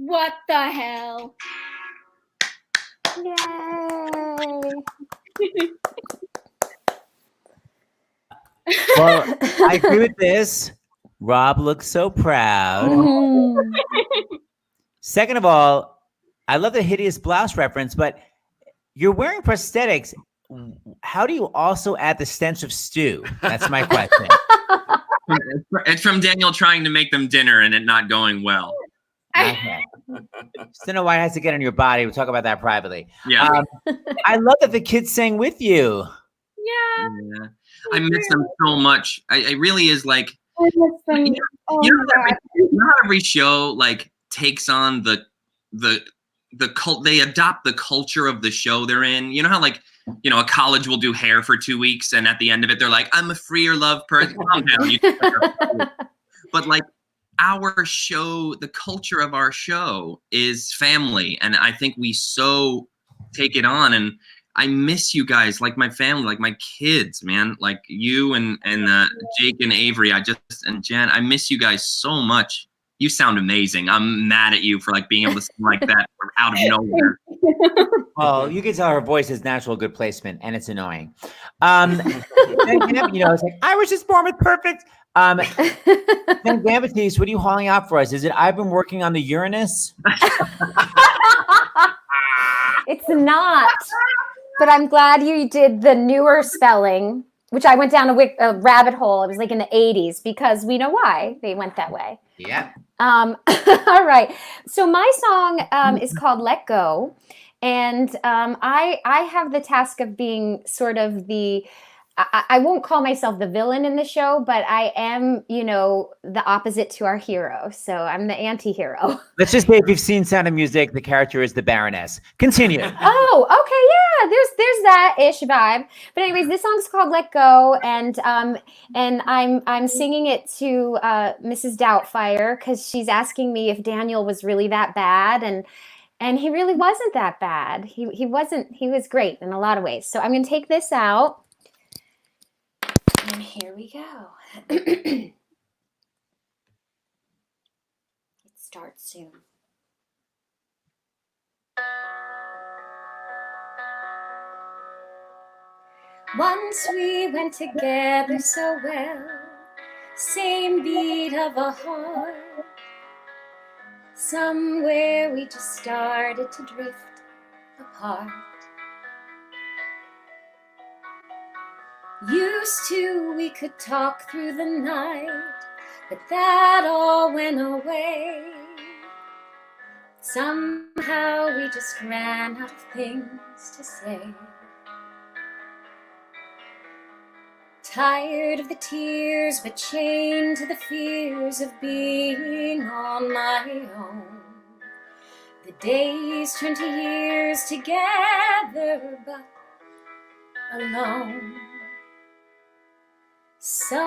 [SPEAKER 4] What the hell?
[SPEAKER 3] Yay.
[SPEAKER 2] Well, I agree with this. Rob looks so proud.
[SPEAKER 3] Mhm.
[SPEAKER 2] Second of all, I love the hideous blouse reference, but you're wearing prosthetics. How do you also add the stench of stew? That's my question.
[SPEAKER 5] It's from Daniel trying to make them dinner and it not going well.
[SPEAKER 2] Okay. Just don't know why it has to get on your body. We'll talk about that privately.
[SPEAKER 5] Yeah.
[SPEAKER 2] I love that the kids sang with you.
[SPEAKER 4] Yeah.
[SPEAKER 5] I miss them so much. I really is like,
[SPEAKER 4] I miss them.
[SPEAKER 5] you know how every show like takes on the cult, they adopt the culture of the show they're in. You know how like, you know, a college will do hair for 2 weeks and at the end of it, they're like, I'm a freer love person. Calm down. But like our show, the culture of our show is family. And I think we so take it on. And I miss you guys, like my family, like my kids, man, like you and Jake and Avery. And Jen, I miss you guys so much. You sound amazing. I'm mad at you for like being able to sing like that out of nowhere.
[SPEAKER 2] Oh, you can tell her voice is natural good placement, and it's annoying. And, you know, it's like Irish is born with perfect. Jenn Gambatese, what are you hauling out for us? Is it I've been working on the Uranus?
[SPEAKER 3] It's not, but I'm glad you did the newer spelling, which I went down a rabbit hole. It was like in the 80s because we know why they went that way.
[SPEAKER 2] Yeah.
[SPEAKER 3] All right. So my song is called Let Go. And I have the task of being sort of I won't call myself the villain in the show, but I am, you know, the opposite to our hero. So I'm the anti-hero.
[SPEAKER 2] Let's just say if you've seen Sound of Music, the character is the Baroness. Continue.
[SPEAKER 3] Oh, okay, yeah. There's that ish vibe. But anyways, this song's called Let Go, and I'm singing it to Mrs. Doubtfire because she's asking me if Daniel was really that bad, and he really wasn't that bad. He wasn't. He was great in a lot of ways. So I'm gonna take this out. And here we go. It starts soon. Once we went together so well, same beat of a heart. Somewhere we just started to drift apart. Used to, we could talk through the night, but that all went away. Somehow we just ran out of things to say. Tired of the tears, but chained to the fears of being on my own. The days turned to years together, but alone. Sometimes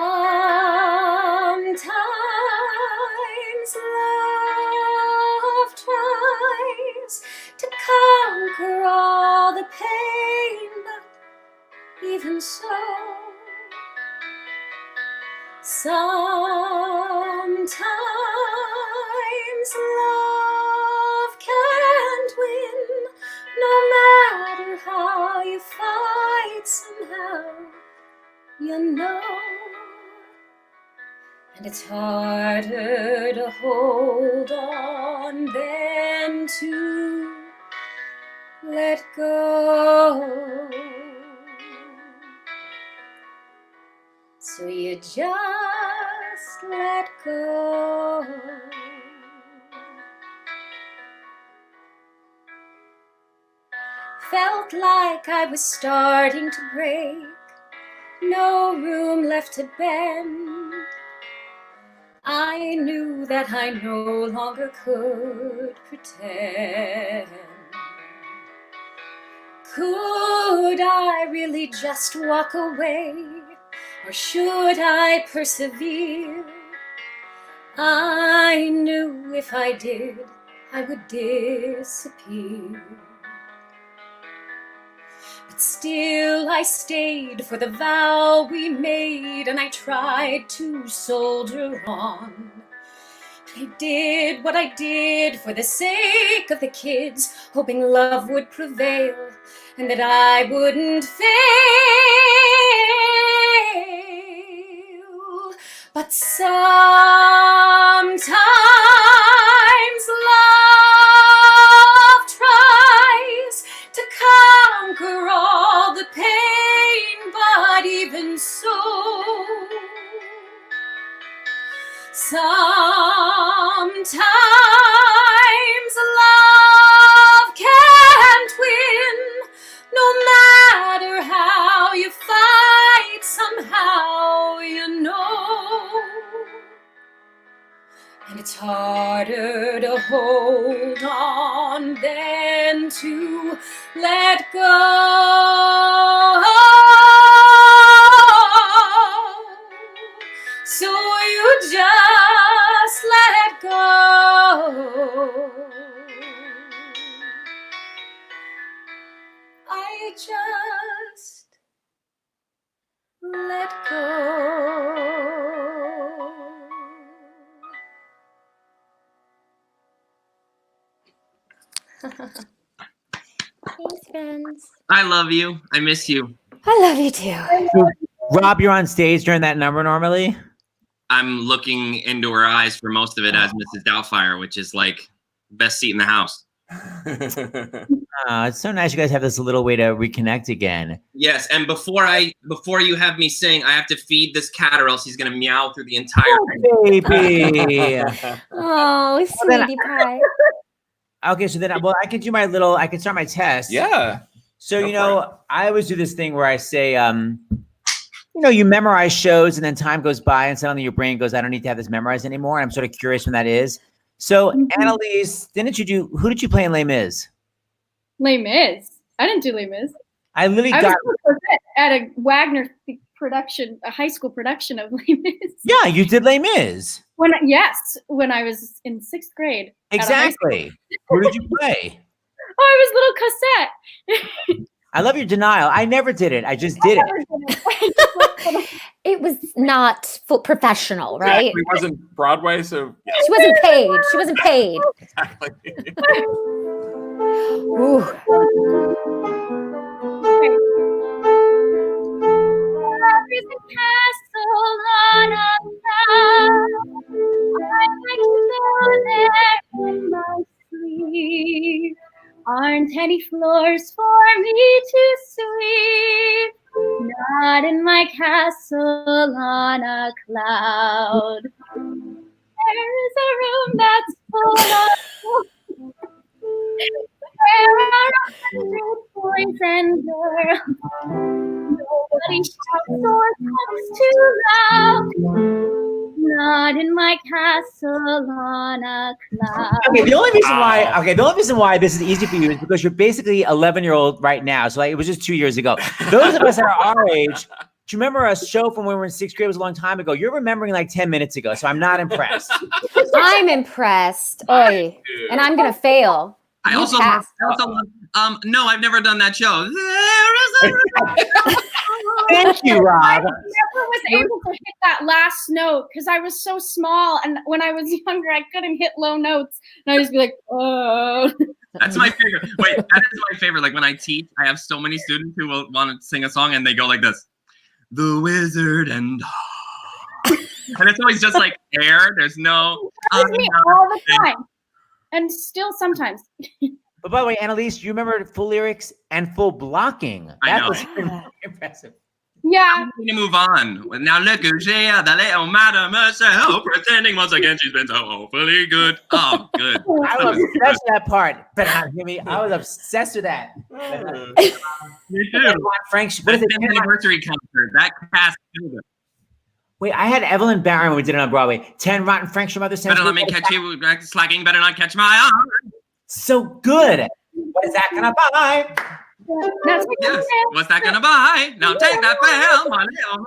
[SPEAKER 3] love tries to conquer all the pain, but even so, sometimes love can't win, no matter how you fight, somehow you know. And it's harder to hold on than to let go. So you just let go. Felt like I was starting to break, no room left to bend. I knew that I no longer could pretend. Could I really just walk away, or should I persevere? I knew if I did, I would disappear. But still I stayed for the vow we made, and I tried to soldier on. I did what I did for the sake of the kids, hoping love would prevail and that I wouldn't fail. But sometimes love tries to conquer all the pain, but even so, sometimes love can't win, no matter how you fight, somehow you know. And it's harder to hold on than to let go. So you just let go. I just let go. Thanks, friends.
[SPEAKER 5] I love you. I miss you.
[SPEAKER 3] I love you too.
[SPEAKER 2] So, Rob, you're on stage during that number normally?
[SPEAKER 5] I'm looking into her eyes for most of it as Mrs. Doubtfire, which is like best seat in the house.
[SPEAKER 2] It's so nice you guys have this little way to reconnect again.
[SPEAKER 5] Yes, and before you have me sing, I have to feed this cat or else he's gonna meow through the entire
[SPEAKER 2] Baby.
[SPEAKER 3] Oh, sweetie pie.
[SPEAKER 2] Okay, so then, I can do I can start my test.
[SPEAKER 1] Yeah.
[SPEAKER 2] So, I always do this thing where I say, you memorize shows and then time goes by and suddenly your brain goes, I don't need to have this memorized anymore. And I'm sort of curious when that is. So, Analise, who did you play in Les Mis?
[SPEAKER 4] Les Mis? I didn't do Les Mis.
[SPEAKER 2] I literally
[SPEAKER 4] I
[SPEAKER 2] got
[SPEAKER 4] was at a Wagner production, a high school production of Les Mis.
[SPEAKER 2] Yeah, you did Les Mis.
[SPEAKER 4] When I was in 6th grade.
[SPEAKER 2] Exactly. Who did you play?
[SPEAKER 4] Oh, I was Little Cassette.
[SPEAKER 2] I love your denial. I never did it. I just did it.
[SPEAKER 3] It was not professional, right?
[SPEAKER 1] Exactly. It wasn't Broadway, so yeah.
[SPEAKER 3] She wasn't paid. She wasn't paid.
[SPEAKER 1] Exactly.
[SPEAKER 3] Ooh.
[SPEAKER 4] There's a castle on a cloud. I'd like to go there in my sleep. Aren't any floors for me to sweep? Not in my castle on a cloud. There is a room that's full of there are 100 boys and girls. Nobody shouts or talks too loud. Not in my castle on a cloud.
[SPEAKER 2] Okay, the only reason why this is easy for you is because you're basically 11-year-old right now. So it was just 2 years ago. Those of us that are our age, Do you remember a show from when we were in 6th grade? It was a long time ago. You're remembering like 10 minutes ago, so I'm not impressed.
[SPEAKER 3] I'm impressed. Oy. And I'm going to fail.
[SPEAKER 5] I
[SPEAKER 3] You
[SPEAKER 5] also
[SPEAKER 3] passed.
[SPEAKER 5] love, no, I've never done that show.
[SPEAKER 2] Thank you, Rob.
[SPEAKER 4] I never was able to hit that last note because I was so small, and when I was younger, I couldn't hit low notes, and I would just be like, "Oh."
[SPEAKER 5] That's my favorite. Wait, that is my favorite. Like when I teach, I have so many students who will want to sing a song, and they go like this: "The Wizard and," and it's always just like air. There's no.
[SPEAKER 4] That was me all the time, and still sometimes.
[SPEAKER 2] But by the way, Analise, you remember full lyrics and full blocking.
[SPEAKER 5] I
[SPEAKER 2] That
[SPEAKER 5] know.
[SPEAKER 2] was impressive.
[SPEAKER 4] Yeah.
[SPEAKER 5] I'm going to move on. Now look who's here, the little Madam Herself, pretending once again she's been so awfully good. Oh, good.
[SPEAKER 2] I was obsessed with that part. Better not hear me. I was obsessed with that.
[SPEAKER 5] Me too.
[SPEAKER 2] Frank, what is
[SPEAKER 5] That's
[SPEAKER 2] it?
[SPEAKER 5] the anniversary concert. That cast.
[SPEAKER 2] Wait, I had Evelyn Barron when we did it on Broadway. 10 Rotten Franks from other
[SPEAKER 5] Better let me catch you slacking. Better not catch my arm.
[SPEAKER 2] So good. What is that gonna buy?
[SPEAKER 4] That's
[SPEAKER 5] Yes. What's that gonna buy? Now take that bell, my little.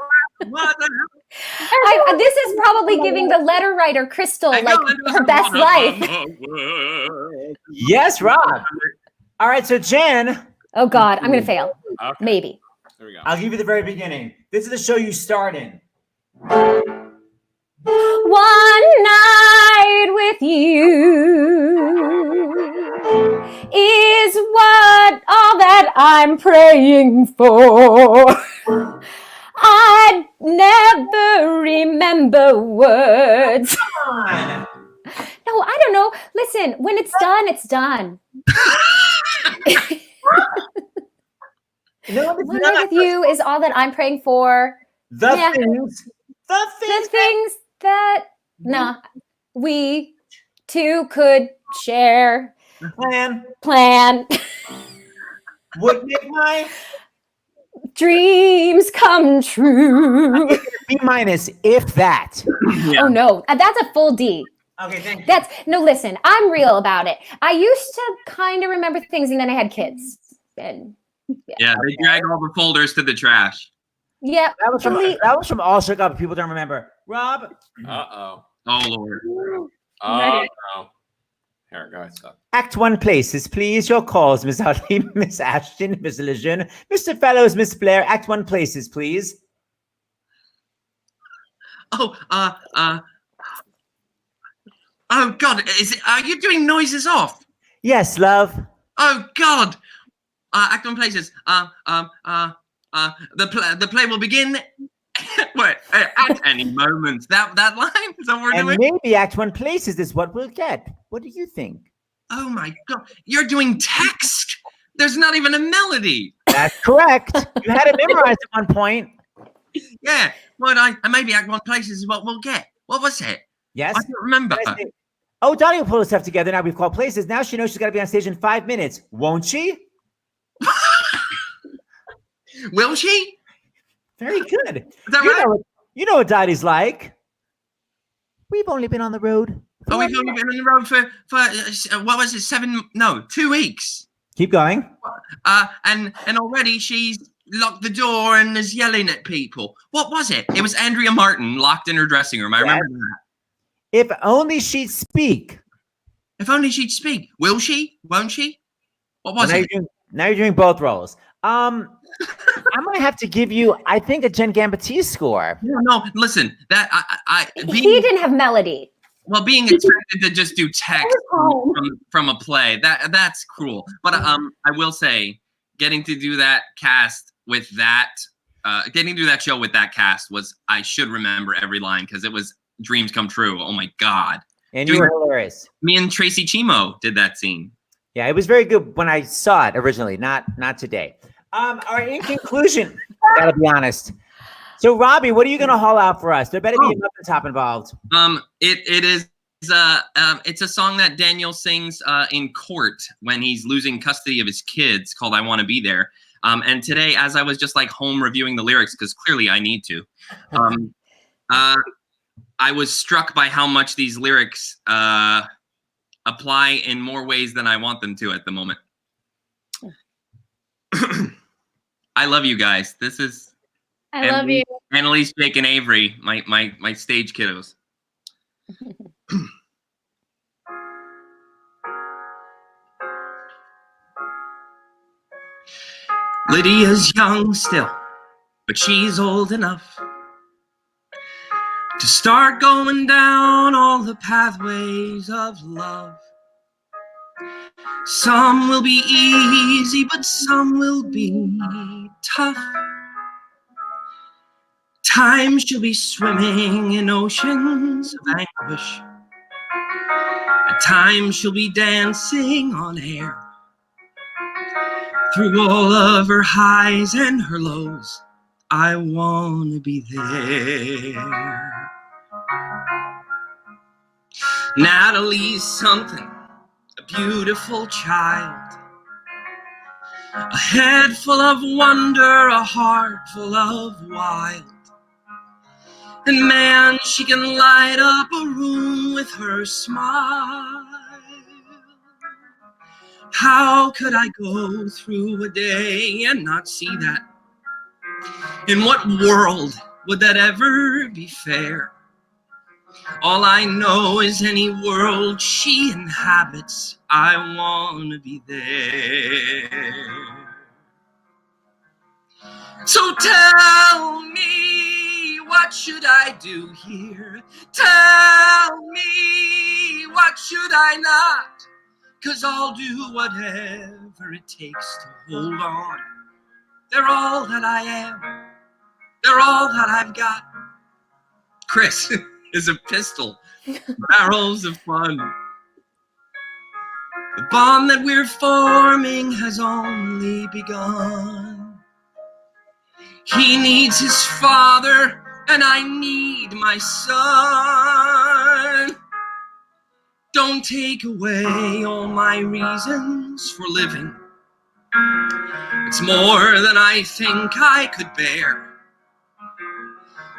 [SPEAKER 5] What the hell?
[SPEAKER 3] This is probably giving the letter writer Crystal
[SPEAKER 5] I
[SPEAKER 3] like
[SPEAKER 5] know, I
[SPEAKER 3] her best life.
[SPEAKER 2] Yes, Rob. All right, so Jen,
[SPEAKER 3] Oh God, I'm gonna fail.
[SPEAKER 1] Okay.
[SPEAKER 3] Maybe.
[SPEAKER 1] There we go.
[SPEAKER 2] I'll give you the very beginning. This is the show you start in.
[SPEAKER 3] One night with you is all that I'm praying for. I never remember words.
[SPEAKER 2] Come on.
[SPEAKER 3] No, I don't know. Listen, when it's done, it's done.
[SPEAKER 2] No, it's
[SPEAKER 3] One
[SPEAKER 2] not.
[SPEAKER 3] night with you is all that I'm praying for.
[SPEAKER 2] The
[SPEAKER 3] Yeah.
[SPEAKER 2] things. The things.
[SPEAKER 3] The things that we two could share, plan,
[SPEAKER 2] Would make my
[SPEAKER 3] dreams come true.
[SPEAKER 2] B minus, if that.
[SPEAKER 5] Yeah.
[SPEAKER 3] Oh no, that's a full D.
[SPEAKER 2] Okay, thank you.
[SPEAKER 3] That's no. Listen, I'm real about it. I used to kind of remember things, and then I had kids, and
[SPEAKER 5] Yeah, they drag all the folders to the trash.
[SPEAKER 3] yeah,
[SPEAKER 2] That was from All Shook Up. People don't remember. Rob.
[SPEAKER 1] Uh-oh.
[SPEAKER 5] Oh Lord.
[SPEAKER 1] Oh, no. Here, go ahead, Seth.
[SPEAKER 2] Act 1 places, please. Your calls, Miss Hartley, Miss Ashton, Miss Lejeune, Mr. Fellows, Miss Blair. Act 1 places, please.
[SPEAKER 5] Oh, oh God, are you doing noises off?
[SPEAKER 2] Yes, love.
[SPEAKER 5] Oh God. Act on places. The play will begin. Wait, at any moment. That line is that what we're
[SPEAKER 2] And
[SPEAKER 5] doing?
[SPEAKER 2] maybe Act 1 places is what we'll get. What do you think?
[SPEAKER 5] Oh my God, you're doing text. There's not even a melody.
[SPEAKER 2] That's correct. You had it memorized at one point.
[SPEAKER 5] Yeah, well, maybe Act 1 places is what we'll get. What was it?
[SPEAKER 2] Yes.
[SPEAKER 5] I don't remember.
[SPEAKER 2] Oh, Donnie will pull herself together. Now we've called places. Now she knows she's got to be on stage in 5 minutes. Won't she?
[SPEAKER 5] Will she?
[SPEAKER 2] Very good.
[SPEAKER 5] Is that right?
[SPEAKER 2] You know what Dottie's like. We've only been on the road.
[SPEAKER 5] Oh, we've only been on the road for what was it? 2 weeks.
[SPEAKER 2] Keep going.
[SPEAKER 5] And already she's locked the door and is yelling at people. What was it? It was Andrea Martin locked in her dressing room. I remember that.
[SPEAKER 2] If only she'd speak.
[SPEAKER 5] If only she'd speak. Will she? Won't she? What was it?
[SPEAKER 2] Now you're doing both roles. I'm gonna have to give you, I think, a Jenn Gambatese score.
[SPEAKER 5] No, listen. That
[SPEAKER 3] he didn't have melody.
[SPEAKER 5] Well, being expected to just do text from a play, that's cruel. But I will say, getting to do that cast with that, getting to do that show with that cast was, I should remember every line because it was dreams come true. Oh my God.
[SPEAKER 2] And you were hilarious.
[SPEAKER 5] Me and Tracy Chimo did that scene.
[SPEAKER 2] Yeah, it was very good when I saw it originally, not today. All right, in conclusion, gotta be honest. So, Robbie, what are you gonna haul out for us? There better be a muffin top involved.
[SPEAKER 5] It is it's a song that Daniel sings in court when he's losing custody of his kids, called "I Want to Be There." And today, as I was just like home reviewing the lyrics, because clearly I need to, I was struck by how much these lyrics apply in more ways than I want them to at the moment. I love you guys. This is
[SPEAKER 4] I love you.
[SPEAKER 5] Analise, Jake, and Avery, my stage kiddos. Lydia's young still, but she's old enough to start going down all the pathways of love. Some will be easy, but some will be tough. Times she'll be swimming in oceans of anguish. At times she'll be dancing on air. Through all of her highs and her lows, I want to be there. Natalie's something, a beautiful child. A head full of wonder, a heart full of wild. And man, she can light up a room with her smile. How could I go through a day and not see that? In what world would that ever be fair? All I know is any world she inhabits, I want to be there. So tell me, what should I do here? Tell me, what should I not? 'Cause I'll do whatever it takes to hold on. They're all that I am. They're all that I've got. Chris is a pistol. Barrels of fun. The bond that we're forming has only begun. He needs his father, and I need my son. Don't take away all my reasons for living. It's more than I think I could bear.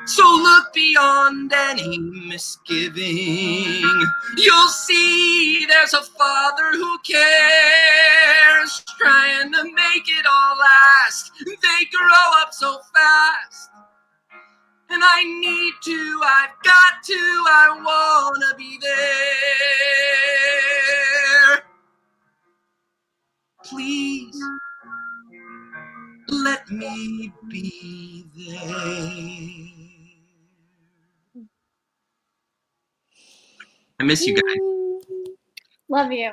[SPEAKER 5] So look beyond any misgiving. You'll see there's a father who cares, trying to make it all last. They grow up so fast. And I need to, I've got to, I wanna be there. Please, let me be there. I miss you guys.
[SPEAKER 4] Love you.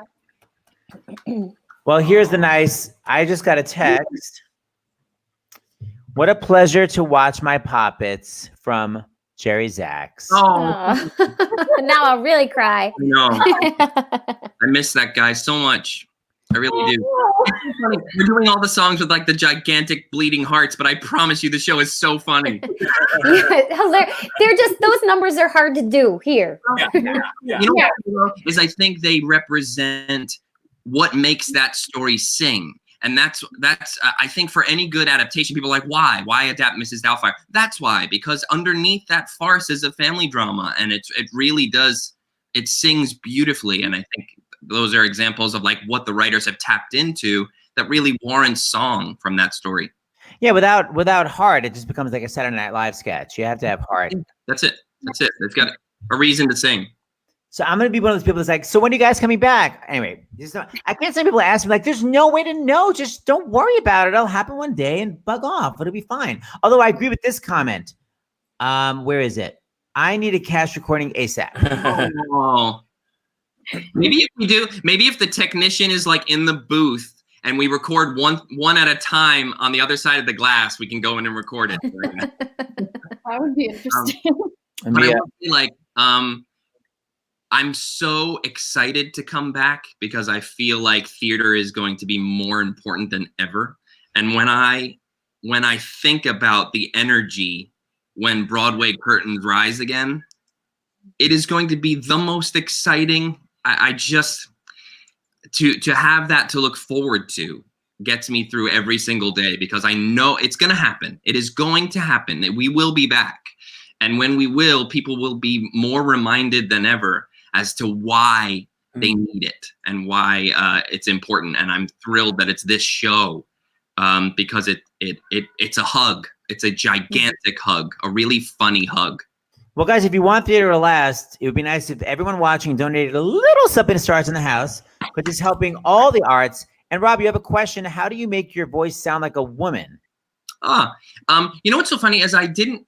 [SPEAKER 2] Well, here's the nice, I just got a text. What a pleasure to watch my poppets from Jerry Zaks.
[SPEAKER 5] Oh,
[SPEAKER 3] Now I'll really cry.
[SPEAKER 5] no. I miss that guy so much. I really do. We're doing all the songs with like the gigantic bleeding hearts, but I promise you the show is so funny.
[SPEAKER 3] They're just, those numbers are hard to do here.
[SPEAKER 5] You know what is I think they represent what makes that story sing. And that's I think for any good adaptation, people are like, why adapt Mrs. Doubtfire? That's why, because underneath that farce is a family drama, and it really does, it sings beautifully. And I think those are examples of like what the writers have tapped into that really warrants song from that story. Yeah, without heart, it just becomes like a Saturday Night Live sketch. You have to have heart. That's it. It's got a reason to sing. So I'm going to be one of those people that's like, so when are you guys coming back? Anyway, I can't say people ask me like, there's no way to know. Just don't worry about it. It'll happen one day and bug off. It'll be fine. Although I agree with this comment. Where is it? I need a cast recording ASAP. Oh. Maybe if the technician is like in the booth and we record one at a time on the other side of the glass, we can go in and record it.
[SPEAKER 4] That would be interesting.
[SPEAKER 5] But I would be like, I'm so excited to come back because I feel like theater is going to be more important than ever. And when I think about the energy when Broadway curtains rise again, it is going to be the most exciting. I just to have that to look forward to gets me through every single day because I know it's going to happen. It is going to happen. That we will be back. And when we will, people will be more reminded than ever as to why they need it and why it's important. And I'm thrilled that it's this show because it's a hug. It's a gigantic hug, a really funny hug.
[SPEAKER 2] Well, guys, if you want theater to last, it would be nice if everyone watching donated a little something to Stars in the House, because it's helping all the arts. And Rob, you have a question. How do you make your voice sound like a woman?
[SPEAKER 5] You know what's so funny is I didn't.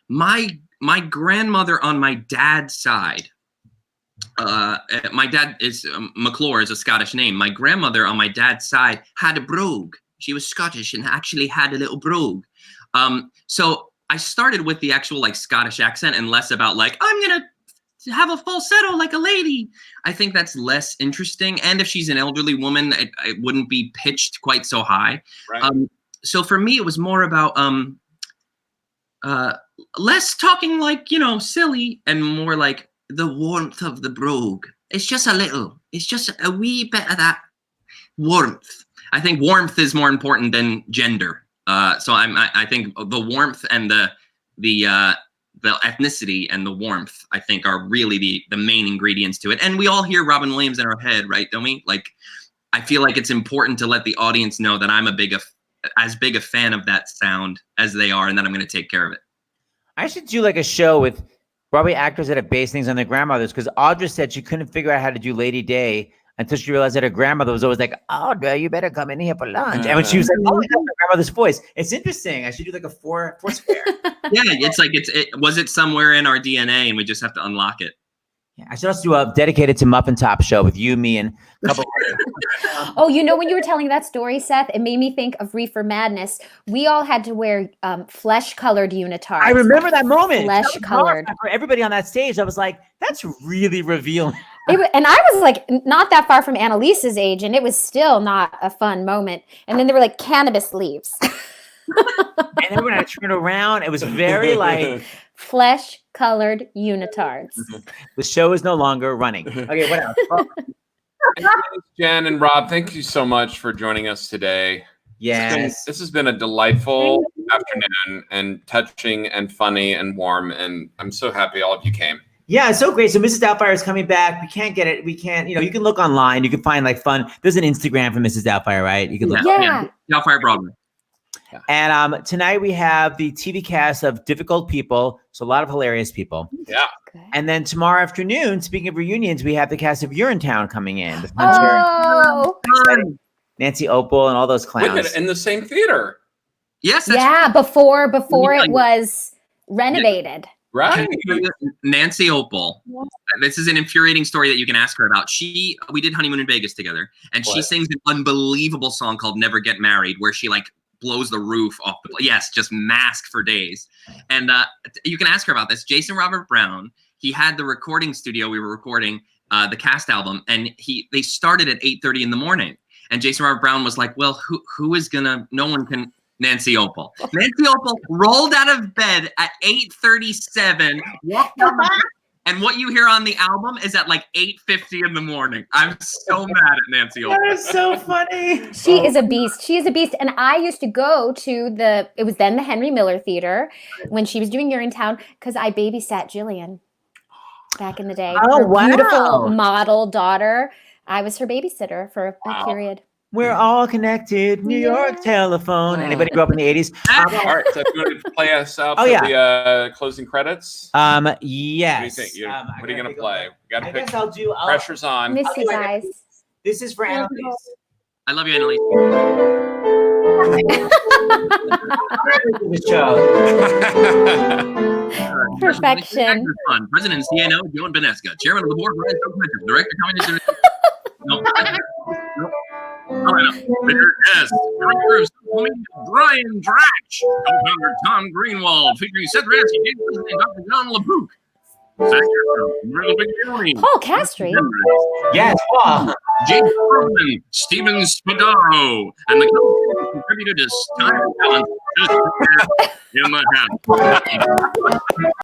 [SPEAKER 5] My grandmother on my dad's side. My dad is McClure is a Scottish name. My grandmother on my dad's side had a brogue. She was Scottish and actually had a little brogue. So I started with the actual like Scottish accent and less about like, I'm gonna have a falsetto like a lady. I think that's less interesting. And if she's an elderly woman, it wouldn't be pitched quite so high.
[SPEAKER 1] Right.
[SPEAKER 5] So for me, it was more about less talking like, silly, and more like the warmth of the brogue. It's just a little. It's just a wee bit of that warmth. I think warmth is more important than gender. So I think the warmth and the ethnicity and the warmth, I think, are really the main ingredients to it. And we all hear Robin Williams in our head, right? Don't we? Like, I feel like it's important to let the audience know that I'm as big a fan of that sound as they are, and that I'm going to take care of it.
[SPEAKER 2] I should do like a show with Broadway actors that have based things on their grandmothers, because Audra said she couldn't figure out how to do Lady Day until she realized that her grandmother was always like, Audra, you better come in here for lunch. And when she was like, oh, my God, my grandmother's voice. It's interesting. I should do like a four square.
[SPEAKER 5] Yeah, it's like was it somewhere in our DNA, and we just have to unlock it.
[SPEAKER 2] Yeah, I should also do a dedicated to Muffin Top show with you, me, and a couple others.
[SPEAKER 3] Oh, when you were telling that story, Seth, it made me think of Reefer Madness. We all had to wear flesh-colored unitards.
[SPEAKER 2] I remember that moment.
[SPEAKER 3] Flesh-colored.
[SPEAKER 2] For everybody on that stage, I was like, that's really revealing.
[SPEAKER 3] And I was like not that far from Annalise's age, and it was still not a fun moment. And then there were like cannabis leaves.
[SPEAKER 2] And then when I turned around, it was very like
[SPEAKER 3] flesh-colored unitards.
[SPEAKER 2] The show is no longer running. Okay, what else? Oh.
[SPEAKER 1] Jenn and Rob, thank you so much for joining us today.
[SPEAKER 2] Yes.
[SPEAKER 1] This has been a delightful afternoon, and touching and funny and warm, and I'm so happy all of you came.
[SPEAKER 2] Yeah, it's so great. So Mrs. Doubtfire is coming back. We can't get it. We can't, you can look online. You can find like fun. There's an Instagram for Mrs. Doubtfire, right? You can look.
[SPEAKER 3] Yeah.
[SPEAKER 5] Doubtfire Broadway.
[SPEAKER 2] And tonight we have the TV cast of Difficult People. So a lot of hilarious people.
[SPEAKER 1] Yeah.
[SPEAKER 2] And then tomorrow afternoon, speaking of reunions, we have the cast of Urinetown coming in. With
[SPEAKER 3] Oh.
[SPEAKER 2] Nancy Opal and all those clowns.
[SPEAKER 1] Wait a minute, in the same theater.
[SPEAKER 5] Yes.
[SPEAKER 3] Yeah, before it was renovated.
[SPEAKER 1] Right.
[SPEAKER 5] Nancy Opal. This is an infuriating story that you can ask her about. We did Honeymoon in Vegas together, and she sings an unbelievable song called Never Get Married, where she like blows the roof off the place. Yes, just mask for days. And you can ask her about this. Jason Robert Brown, he had the recording studio. We were recording the cast album, and they started at 8:30 in the morning. And Jason Robert Brown was like, well, who is gonna, no one can. Nancy Opal. Nancy Opal rolled out of bed at 8:37, walked down the and what you hear on the album is at like 8:50 in the morning. I'm so mad at Nancy Opal.
[SPEAKER 2] That is so funny.
[SPEAKER 3] She is a beast. She is a beast. And I used to go to it was then the Henry Miller Theater when she was doing Urinetown, because I babysat Jillian back in the day.
[SPEAKER 2] Oh,
[SPEAKER 3] her
[SPEAKER 2] wow.
[SPEAKER 3] beautiful model daughter. I was her babysitter for a period.
[SPEAKER 2] We're all connected. New York telephone. Anybody grew up in the 80s?
[SPEAKER 1] All right, so you want to play us out for the closing credits?
[SPEAKER 2] Yes.
[SPEAKER 1] What do you think? What are you going to play?
[SPEAKER 2] I guess I'll do.
[SPEAKER 1] Pressure's on.
[SPEAKER 3] Miss you guys.
[SPEAKER 2] This is for Annalise.
[SPEAKER 5] I love you, Annalise.
[SPEAKER 3] Perfection.
[SPEAKER 5] President CNO, Joan Benesca, Chairman of the Board, Ryan Stokes, Director, Community. No. All right, yes, Brian Dratch, co-founder Tom Greenwald, featuring Seth Rudetsky, James Wesley, and Dr. John LaBouque.
[SPEAKER 3] Paul Castry.
[SPEAKER 2] Yes, Paul.
[SPEAKER 5] James Bergman, Steven Spadaro, and the contributed to Time Talent in the house.